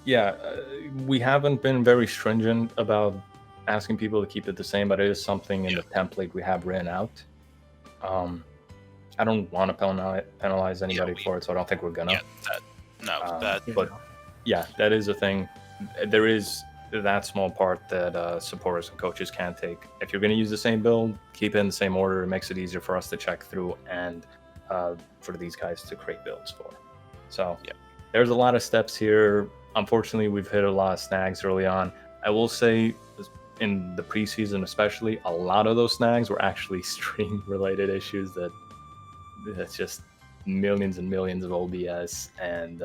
Yeah, we haven't been very stringent about asking people to keep it the same, but it is something in the template we have written out. I don't want to penalize anybody for it, so I don't think we're gonna. But yeah, that is a thing. There is that small part that supporters and coaches can't take. If you're going to use the same build, keep it in the same order. It makes it easier for us to check through and for these guys to create builds for. So there's a lot of steps here. Unfortunately, we've hit a lot of snags early on. I will say, in the preseason especially, a lot of those snags were actually stream-related issues that's just millions and millions of OBS and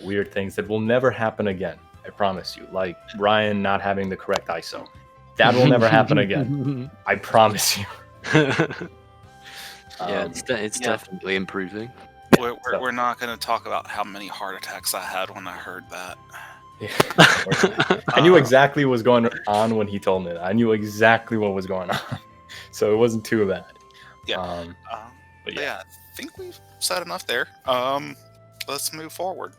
weird things that will never happen again. I promise you. Like Ryan not having the correct ISO. That will never happen again. I promise you. It's definitely improving. We're not going to talk about how many heart attacks I had when I heard that. I knew exactly what was going on when he told me that. I knew exactly what was going on. So it wasn't too bad. But I think we've said enough there. Let's move forward.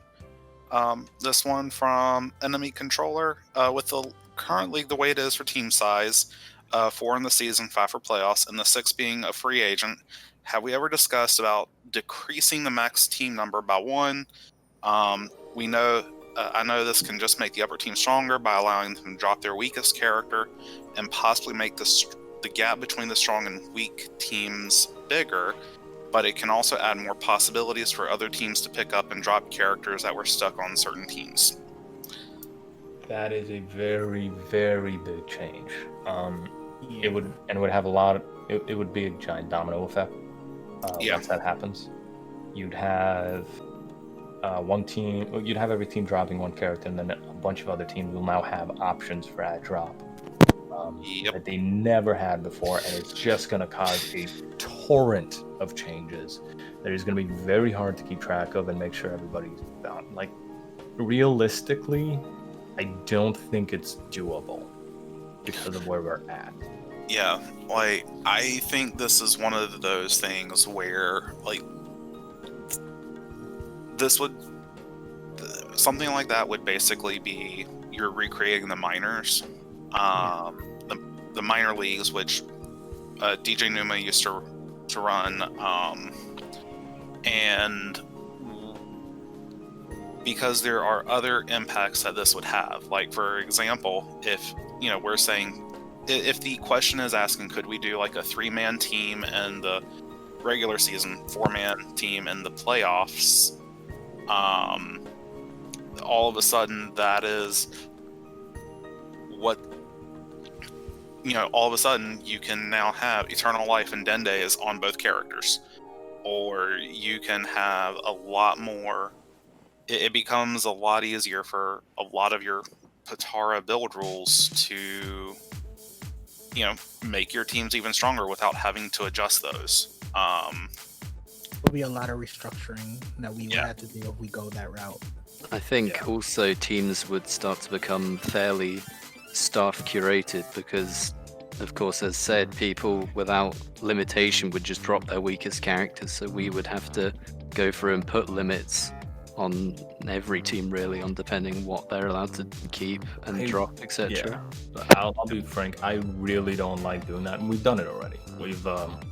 This one from Enemy Controller. With currently the way it is for team size, 4 in the season, 5 for playoffs, and the 6 being a free agent, have we ever discussed about decreasing the max team number by 1? We know, I know this can just make the upper team stronger by allowing them to drop their weakest character and possibly make the gap between the strong and weak teams bigger, but it can also add more possibilities for other teams to pick up and drop characters that were stuck on certain teams. That is a very, very big change. It would have a lot. It would be a giant domino effect. Once that happens, you'd have one team. You'd have every team dropping one character, and then a bunch of other teams will now have options for that drop that they never had before, and it's just going to cause a torrent of changes that is going to be very hard to keep track of and make sure everybody's bound. Like, realistically, I don't think it's doable because of where we're at. Yeah, like, I think this is one of those things where, like, something like that would basically be you're recreating the minors. The minor leagues, which DJ Numa used to run, and because there are other impacts that this would have. Like, for example, if we're saying, if the question is asking, could we do like a 3-man team in the regular season, 4-man team in the playoffs, all of a sudden that is what, all of a sudden you can now have Eternal Life and Dende's on both characters, or you can have a lot more. It becomes a lot easier for a lot of your Potara build rules to, make your teams even stronger without having to adjust those. There'll be a lot of restructuring that we would have to do if we go that route. I think also teams would start to become fairly staff curated because, of course, as said, people without limitation would just drop their weakest characters. So we would have to go through and put limits on every team, really, on depending what they're allowed to keep and drop, etc. Yeah, I'll be frank. I really don't like doing that, and we've done it already. We've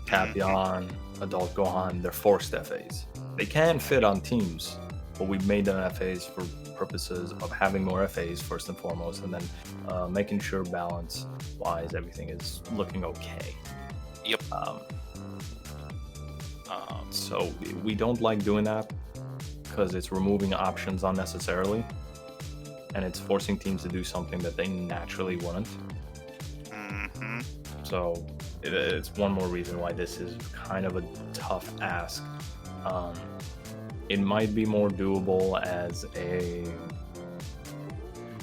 Papillon, Adult Gohan. They're forced FAs. They can fit on teams, but we've made them FAs for purposes of having more FAs first and foremost, and then making sure balance-wise everything is looking okay. Yep. So we don't like doing that because it's removing options unnecessarily, and it's forcing teams to do something that they naturally wouldn't. Mm-hmm. So it's one more reason why this is kind of a tough ask. It might be more doable as a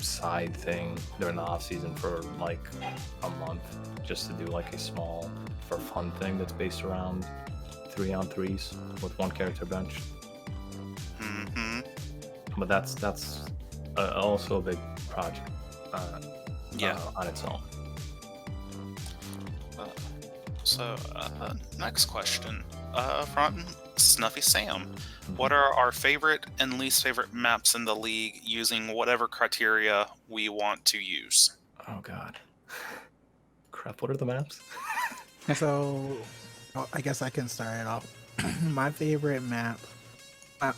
side thing during the off season for like a month, just to do like a small for fun thing that's based around 3-on-3s with one character bench. Mm-hmm. But that's also a big project on its own. So, next question. From Snuffy Sam. What are our favorite and least favorite maps in the league using whatever criteria we want to use? Oh god. Crap, what are the maps? So, I guess I can start it off. My favorite map,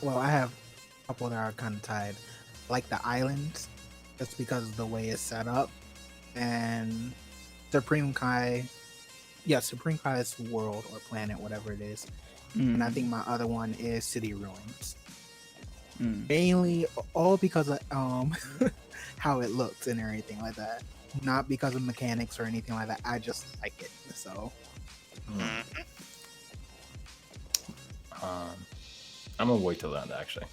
well, I have a couple that are kind of tied. Like the islands, just because of the way it's set up. And Supreme Kai's world or planet, whatever it is. And I think my other one is City Ruins. Mainly all because of how it looks and everything like that. Not because of mechanics or anything like that. I just like it. So I'm gonna wait till the end actually.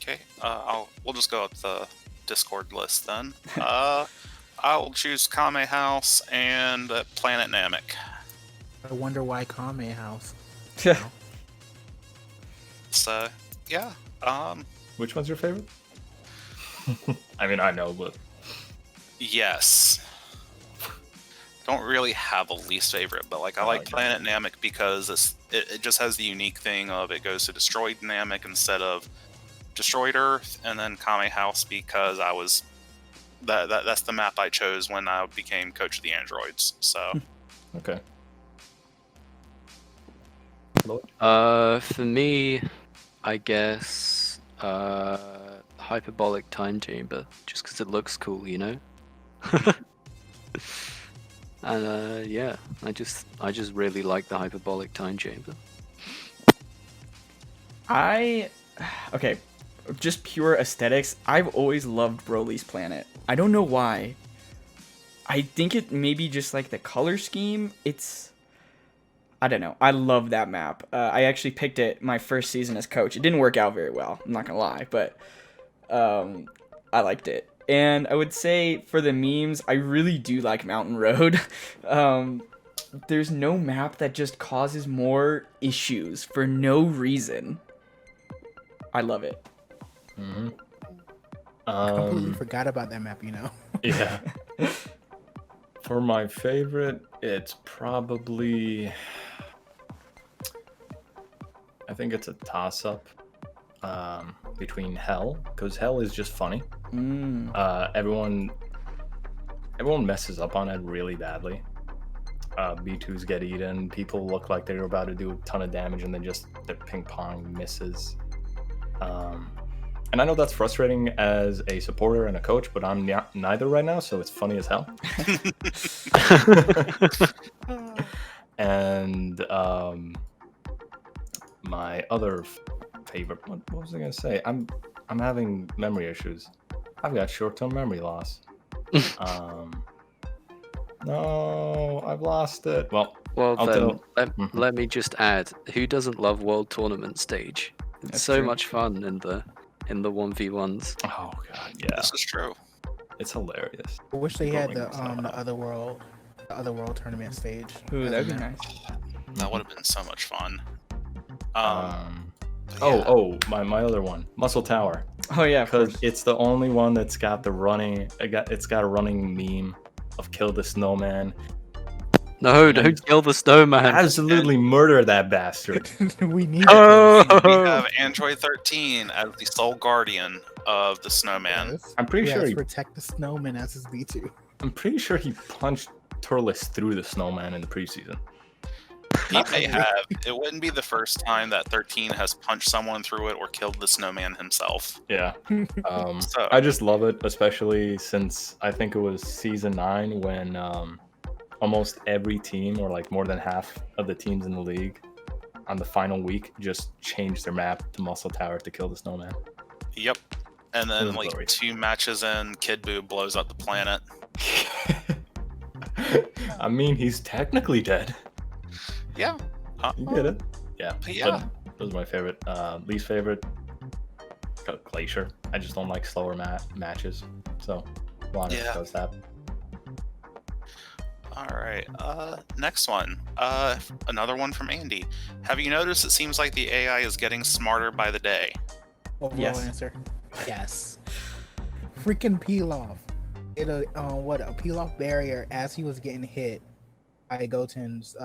Okay, we'll just go up the Discord list then. I'll choose Kame House and Planet Namek. I wonder why Kame House. So, yeah. Which one's your favorite? I mean, I know, but Yes. Don't really have a least favorite, but like I like Planet Namek because it just has the unique thing of it goes to destroyed Namek instead of destroyed Earth, and then Kame House because that's the map I chose when I became coach of the androids. So okay. For me, I guess hyperbolic time chamber, just because it looks cool, you know. And yeah, I just really like the hyperbolic time chamber. Okay, just pure aesthetics. I've always loved Broly's planet. I don't know why. I think it maybe just like the color scheme. I don't know. I love that map. I actually picked it my first season as coach. It didn't work out very well, I'm not gonna lie, but I liked it. And I would say for the memes, I really do like Mountain Road. There's no map that just causes more issues for no reason. I love it. Mm-hmm. I completely forgot about that map, you know. Yeah. For my favorite, it's probably... I think it's a toss-up between Hell, because Hell is just funny. Everyone messes up on it really badly. B2s get eaten. People look like they're about to do a ton of damage, and then just their ping pong misses. And I know that's frustrating as a supporter and a coach, but I'm neither right now, so it's funny as hell. And my other favorite, what was I gonna say? I'm having memory issues. I've got short-term memory loss. No, I've lost it. Well, let me just add, who doesn't love World Tournament stage? It's That's so true. much fun in the 1v1s. Oh god, yeah, this is true. it's hilarious. I wish they had the Going so other world tournament stage. Ooh, that'd be nice. That would have been so much fun. Oh, my other one, Muscle Tower, Oh yeah, of because course. it's the only one that's got the running. It's got a running meme of kill the snowman. No, And don't kill the snowman. Absolutely murder that bastard. We need Oh! We have Android 13 as the sole guardian of the snowman. Yes. I'm pretty He sure has he. protect the snowman as his B2. I'm pretty sure he punched Turles through the snowman in the preseason. He may have. It wouldn't be the first time that 13 has punched someone through it or killed the snowman himself. Yeah. So- I just love it, especially since I think it was season 9 when almost every team, or like more than half of the teams in the league, on the final week just changed their map to Muscle Tower to kill the snowman. Yep. And then, It was like, glorious. 2 matches in, Kid Boo blows up the planet. I mean, he's technically dead. Yeah. You get it? Yeah. Yeah. But those are my favorite. Least favorite, Glacier. I just don't like slower matches. So, Lana Yeah. does that. All right. Next one. Another one from Andy. Have you noticed it seems like the AI is getting smarter by the day? Overall Yes. answer. Yes. Freaking peel off. It a peel off barrier as he was getting hit by Goten's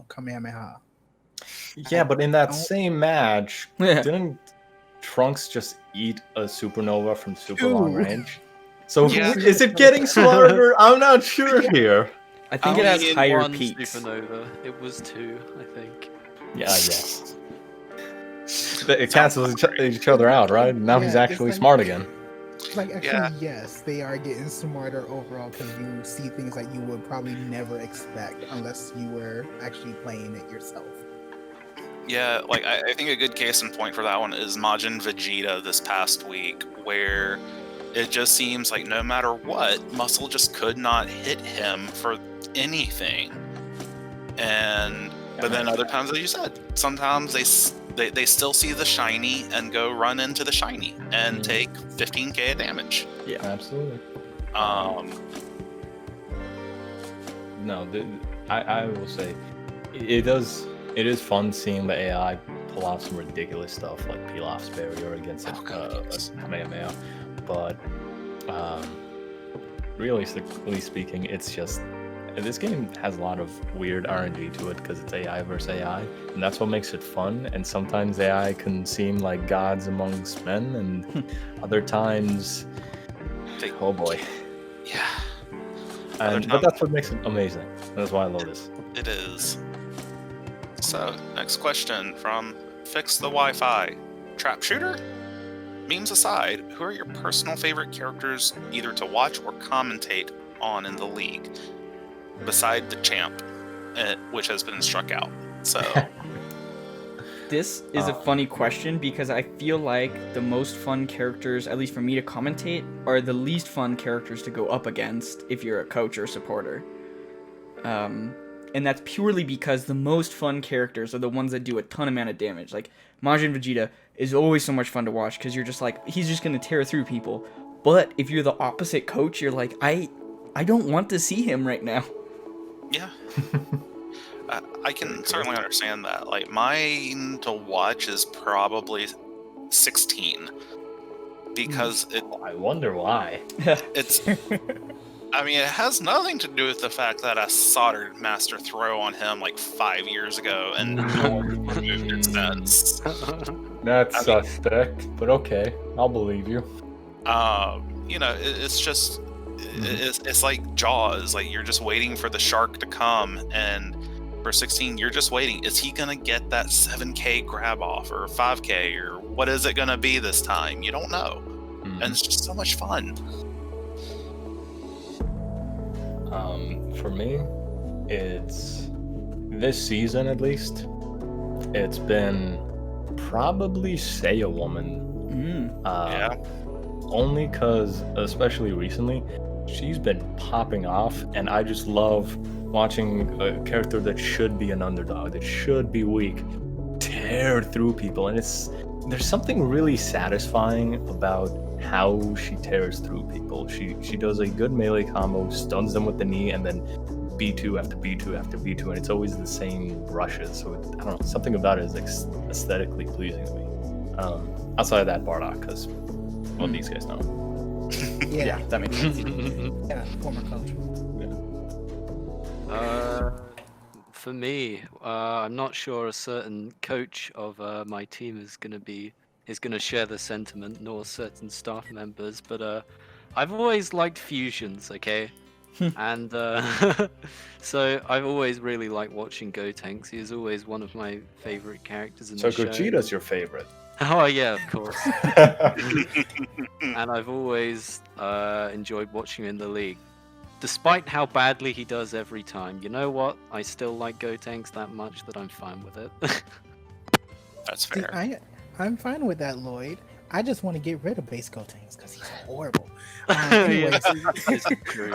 Kamehameha. Yeah, but in that don't- same match, Yeah. didn't Trunks just eat a supernova from super Ew. long range? So Yeah. is it getting smarter? I'm not sure here. I think it has Only in higher one peaks. supernova. It was 2, I think. Yeah, I guess. It cancels each other out, right? Now he's Yeah, it's actually like- smart again. Like, actually, Yeah. yes, they are getting smarter overall because you see things that you would probably never expect unless you were actually playing it yourself. Yeah, like I think a good case in point for that one is Majin Vegeta this past week, where it just seems like no matter what, Muscle just could not hit him for anything. But then other times, as you said, sometimes they still see the shiny and go run into the shiny and Mhm. take 15k of damage. Absolutely. No, I will say it is fun seeing the AI pull off some ridiculous stuff like Pilaf's barrier against Oh, God, yes. a Kamehameha, but realistically speaking, it's just this game has a lot of weird RNG to it because it's AI versus AI, and that's what makes it fun. And sometimes AI can seem like gods amongst men, and other times, oh boy. Yeah, But that's what makes it amazing. That's why I love this. it is. So, next question from Fix the Wi-Fi. Trap shooter? Memes aside, who are your personal favorite characters either to watch or commentate on in the league? Beside the champ, which has been struck out. So, This is a funny question because I feel like the most fun characters, at least for me to commentate, are the least fun characters to go up against if you're a coach or supporter. And that's purely because the most fun characters are the ones that do a ton amount of damage. Like, Majin Vegeta is always so much fun to watch because you're just like, he's just going to tear through people. But if you're the opposite coach, you're like, I don't want to see him right now. yeah. I can certainly understand that. Like, mine to watch is probably 16. Because I wonder why. it's... I mean, it has nothing to do with the fact that I soldered Master Throw on him like 5 years ago and no one removed it since. That's I mean- suspect, but okay, I'll believe you. You know, it's just... It's like Jaws. Like, you're just waiting for the shark to come, and for 16, you're just waiting. Is he gonna get that 7k grab off or 5k or what is it gonna be this time? You don't know, and it's just so much fun. For me, it's this season at least. It's been probably Say a Woman. Yeah. Only because, especially recently, she's been popping off, and I just love watching a character that should be an underdog, that should be weak, tear through people, and there's something really satisfying about how she tears through people. She does a good melee combo, stuns them with the knee, and then B2 after B2 after B2, and it's always the same rushes. So I don't know, something about it is aesthetically pleasing to me. Outside of that, Bardock, because well, these guys know. Yeah, that makes sense. yeah, former coach. For me, I'm not sure a certain coach of my team is gonna share the sentiment, nor certain staff members. But I've always liked fusions, okay, and so I've always really liked watching Gotenks. He is always one of my favorite characters in So the show. Gogeta's your favorite. Oh yeah, of course. And I've always enjoyed watching him in the league. Despite how badly he does every time, you know what? I still like Gotenks that much that I'm fine with it. That's See, fair. I'm fine with that, Lloyd. I just want to get rid of base Gotenks because he's horrible. Yeah, it's true.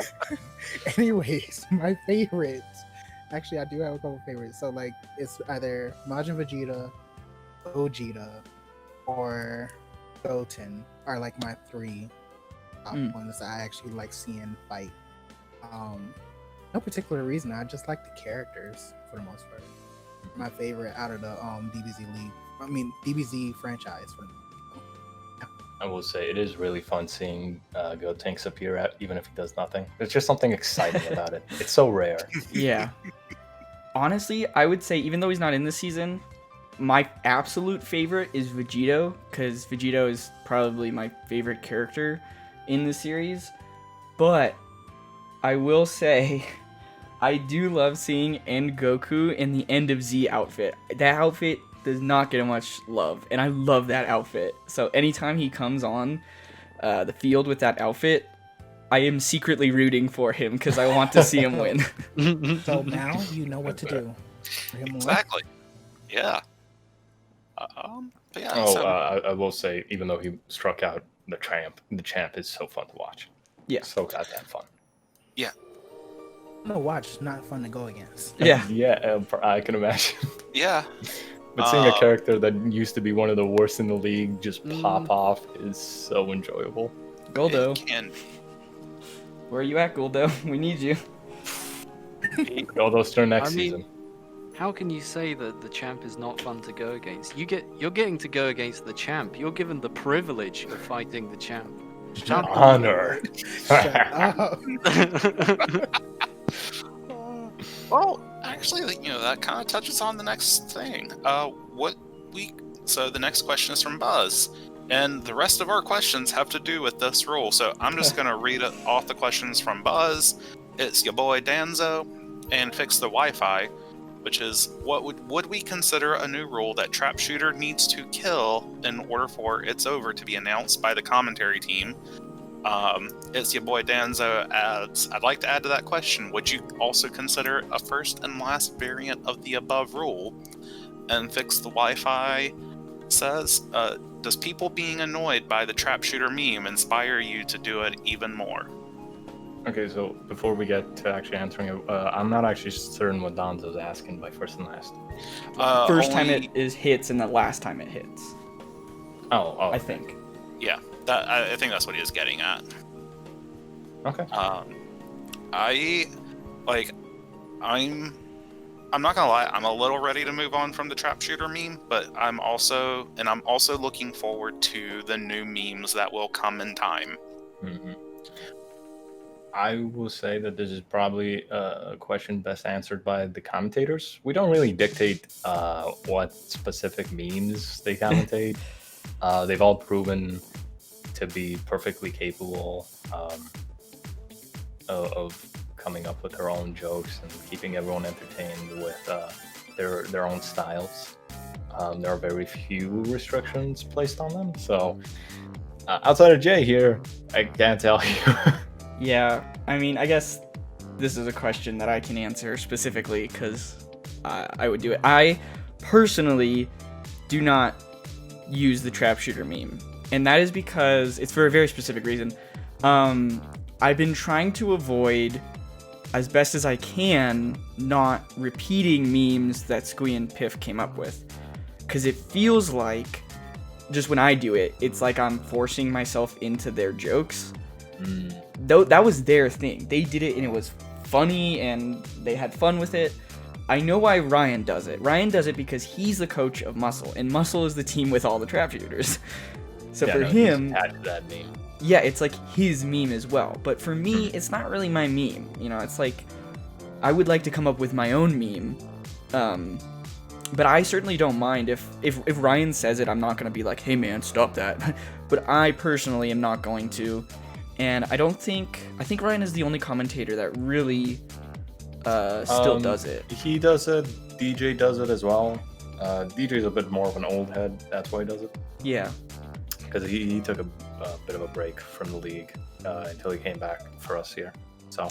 Anyways, my favorites. Actually, I do have a couple favorites. So like, it's either Majin Vegeta, Gogeta, or Goten are like my three top ones that I actually like seeing fight. No particular reason. I just like the characters for the most part. My favorite out of the DBZ League. I mean DBZ franchise. I will say it is really fun seeing Gotenks appear, even if he does nothing. There's just something exciting about it. It's so rare. Yeah. Honestly, I would say even though he's not in this season, my absolute favorite is Vegito, because Vegito is probably my favorite character in the series. But I will say, I do love seeing End Goku in the End of Z outfit. That outfit does not get much love, and I love that outfit. So anytime he comes on the field with that outfit, I am secretly rooting for him because I want to see him win. So now you know what to do. For him to win. Exactly. Yeah. But yeah. Oh, so, I will say, even though he struck out the champ is so fun to watch. Yeah. So goddamn fun. No, watch. It's not fun to go against. Yeah. Yeah, I can imagine. yeah. But seeing a character that used to be one of the worst in the league just pop off is so enjoyable. Goldo, It can be. where are you at, Goldo? We need you. Goldo's turn next I mean, season. How can you say that the champ is not fun to go against? You're getting to go against the champ. You're given the privilege of fighting the champ. An honor. Shut up. Well, actually, that kind of touches on the next thing. So the next question is from Buzz, and the rest of our questions have to do with this rule. So I'm just gonna read off the questions from Buzz. It's your boy Danzo, and Fix the Wi-Fi, which is what would we consider a new rule that Trap Shooter needs to kill in order for It's Over to be announced by the commentary team? It's your boy Danzo adds, I'd like to add to that question, would you also consider a first and last variant of the above rule? And Fix the Wi-Fi says, does people being annoyed by the Trap Shooter meme inspire you to do it even more? Okay, so before we get to actually answering it, I'm not actually certain what Donzo's asking by first and last. First time it is hits and the last time it hits. Oh, I think. Yeah, I think that's what he is getting at. Okay. I'm not gonna lie, I'm a little ready to move on from the Trap Shooter meme, but I'm also looking forward to the new memes that will come in time. Mm-hmm. I will say that this is probably a question best answered by the commentators. We don't really dictate what specific memes they commentate. They've all proven to be perfectly capable of coming up with their own jokes and keeping everyone entertained with their own styles. There are very few restrictions placed on them. So outside of Jay here, I can't tell you. Yeah, I mean, I guess this is a question that I can answer specifically because I would do it. I personally do not use the Trap Shooter meme, and that is because it's for a very specific reason. I've been trying to avoid, as best as I can, not repeating memes that Squee and Piff came up with, because it feels like, just when I do it, it's like I'm forcing myself into their jokes. Though that was their thing. They did it and it was funny and they had fun with it. I know why Ryan does it. Ryan does it because he's the coach of Muscle, and Muscle is the team with all the trap shooters. So Yeah, for no, him, he's attached to that meme. yeah, it's like his meme as well. But for me, it's not really my meme. You know, it's like I would like to come up with my own meme. But I certainly don't mind if Ryan says it. I'm not gonna be like, hey man, stop that. But I personally am not going to. And I think Ryan is the only commentator that really still does it. He does it. DJ does it as well. DJ's a bit more of an old head. That's why he does it. Yeah. Because he took a bit of a break from the league until he came back for us here. So,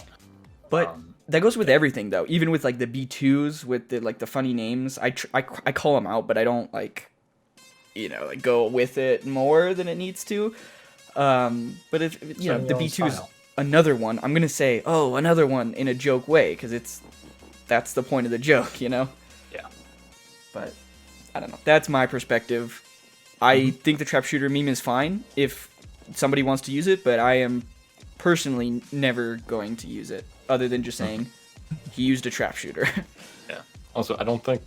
But that goes with everything though. Even with like the B2s with the funny names, I call them out, but I don't like go with it more than it needs to. But if the B2 is another one, I'm gonna say another one in a joke way because that's the point of the joke, Yeah. But I don't know. That's my perspective. I think the trap shooter meme is fine if somebody wants to use it, but I am personally never going to use it other than just saying he used a trap shooter. Yeah. Also, I don't think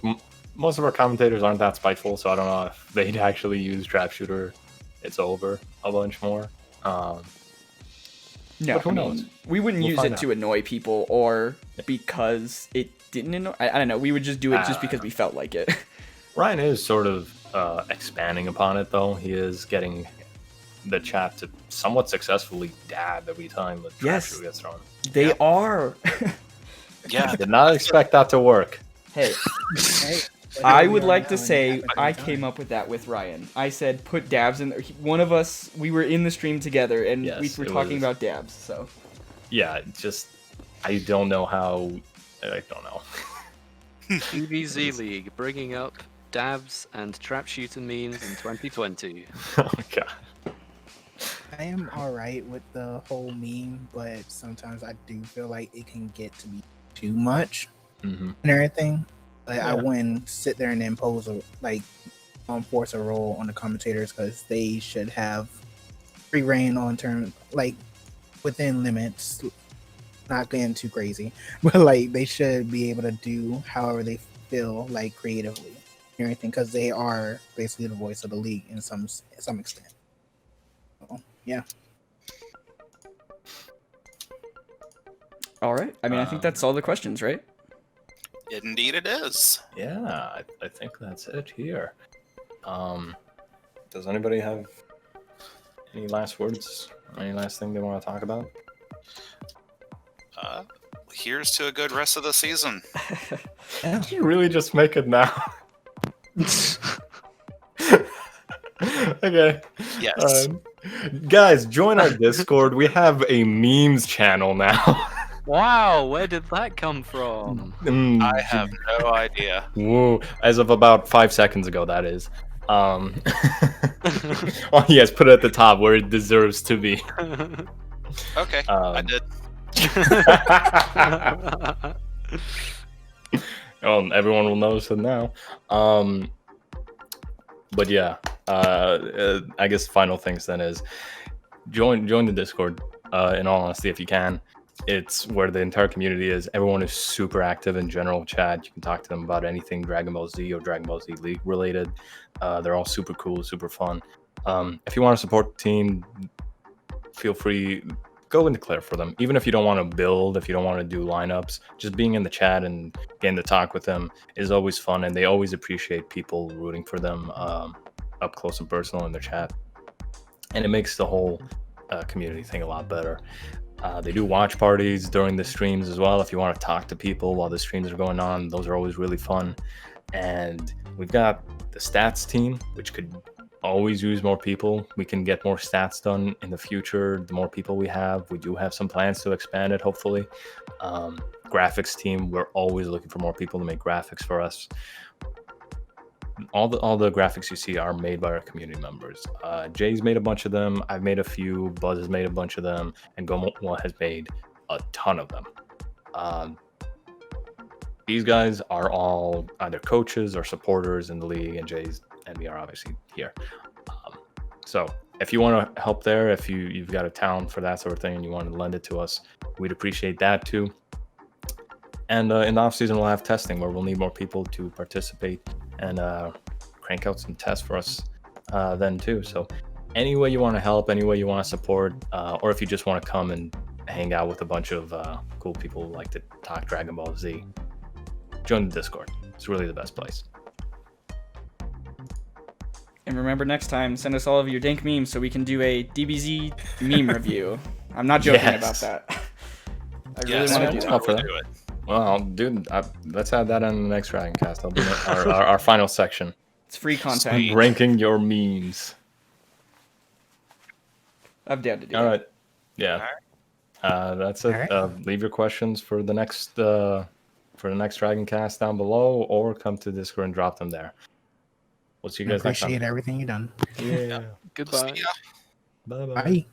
most of our commentators aren't that spiteful, so I don't know if they'd actually use trap shooter. It's over a bunch more. No, but who knows? We wouldn't use it to annoy people or because it didn't annoy. I don't know. We would just do it just because we felt like it. Ryan is sort of expanding upon it, though. He is getting the chat to somewhat successfully dab every time the trap shooter gets thrown. They are. Yeah. Did not expect that to work. Hey. I would like to say I came up with that with Ryan. I said put dabs in there. One of us, we were in the stream together and we were talking about dabs. So yeah, I don't know how. I don't know. DBZ League bringing up dabs and trap shooter memes in 2020. Oh my god. I am alright with the whole meme, but sometimes I do feel like it can get to be too much and everything. Like I wouldn't sit there and impose force a role on the commentators because they should have free reign on terms within limits, not getting too crazy, but they should be able to do however they feel creatively and everything because they are basically the voice of the league in some extent. So, yeah. All right. I mean, I think that's all the questions, right? Indeed, it is. Yeah, I think that's it here. Does anybody have any last words? Any last thing they want to talk about? Here's to a good rest of the season. Did you really just make it now? Okay. Yes. Guys, join our Discord. We have a memes channel now. Wow, where did that come from? I have no idea. Whoa, as of about 5 seconds ago, that is. Oh yes, put it at the top where it deserves to be. Okay, I did. Everyone will notice it now. But yeah, I guess final things then is join the Discord. In all honesty, if you can. It's where the entire community is. Everyone is super active in general chat. You can talk to them about anything Dragon Ball Z or Dragon Ball Z League related. They're all super cool, super fun. If you want to support the team, feel free, go and declare for them. Even if you don't want to build, if you don't want to do lineups, just being in the chat and getting to talk with them is always fun. And they always appreciate people rooting for them up close and personal in their chat. And it makes the whole community thing a lot better. They do watch parties during the streams as well. If you want to talk to people while the streams are going on, those are always really fun. And we've got the stats team, which could always use more people. We can get more stats done in the future. The more people we have, we do have some plans to expand it, hopefully. Graphics team, we're always looking for more people to make graphics for us. All the graphics you see are made by our community members. Jay's made a bunch of them. I've made a few. Buzz has made a bunch of them, and Gomo has made a ton of them. These guys are all either coaches or supporters in the league, and Jay's and me are obviously here. So if you want to help there, if you've got a talent for that sort of thing and you want to lend it to us, we'd appreciate that too. And in the off season, we'll have testing where we'll need more people to participate and crank out some tests for us then too. So any way you want to help, any way you want to support, or if you just want to come and hang out with a bunch of cool people who like to talk Dragon Ball Z, join the Discord. It's really the best place. And remember, next time, send us all of your dank memes so we can do a DBZ meme review. I'm not joking about that. I really want to do that. For that. Well, dude, let's add that on the next Dragon Cast. That'll be our final section. It's free content. Sweet. Ranking your memes. I'm down to do All that. right. Yeah. That's it. All right. Leave your questions for the next Dragon Cast down below, or come to Discord and drop them there. We'll see you I guys next time. appreciate everything you've done. Yeah. Goodbye. See ya. Bye-bye. Bye.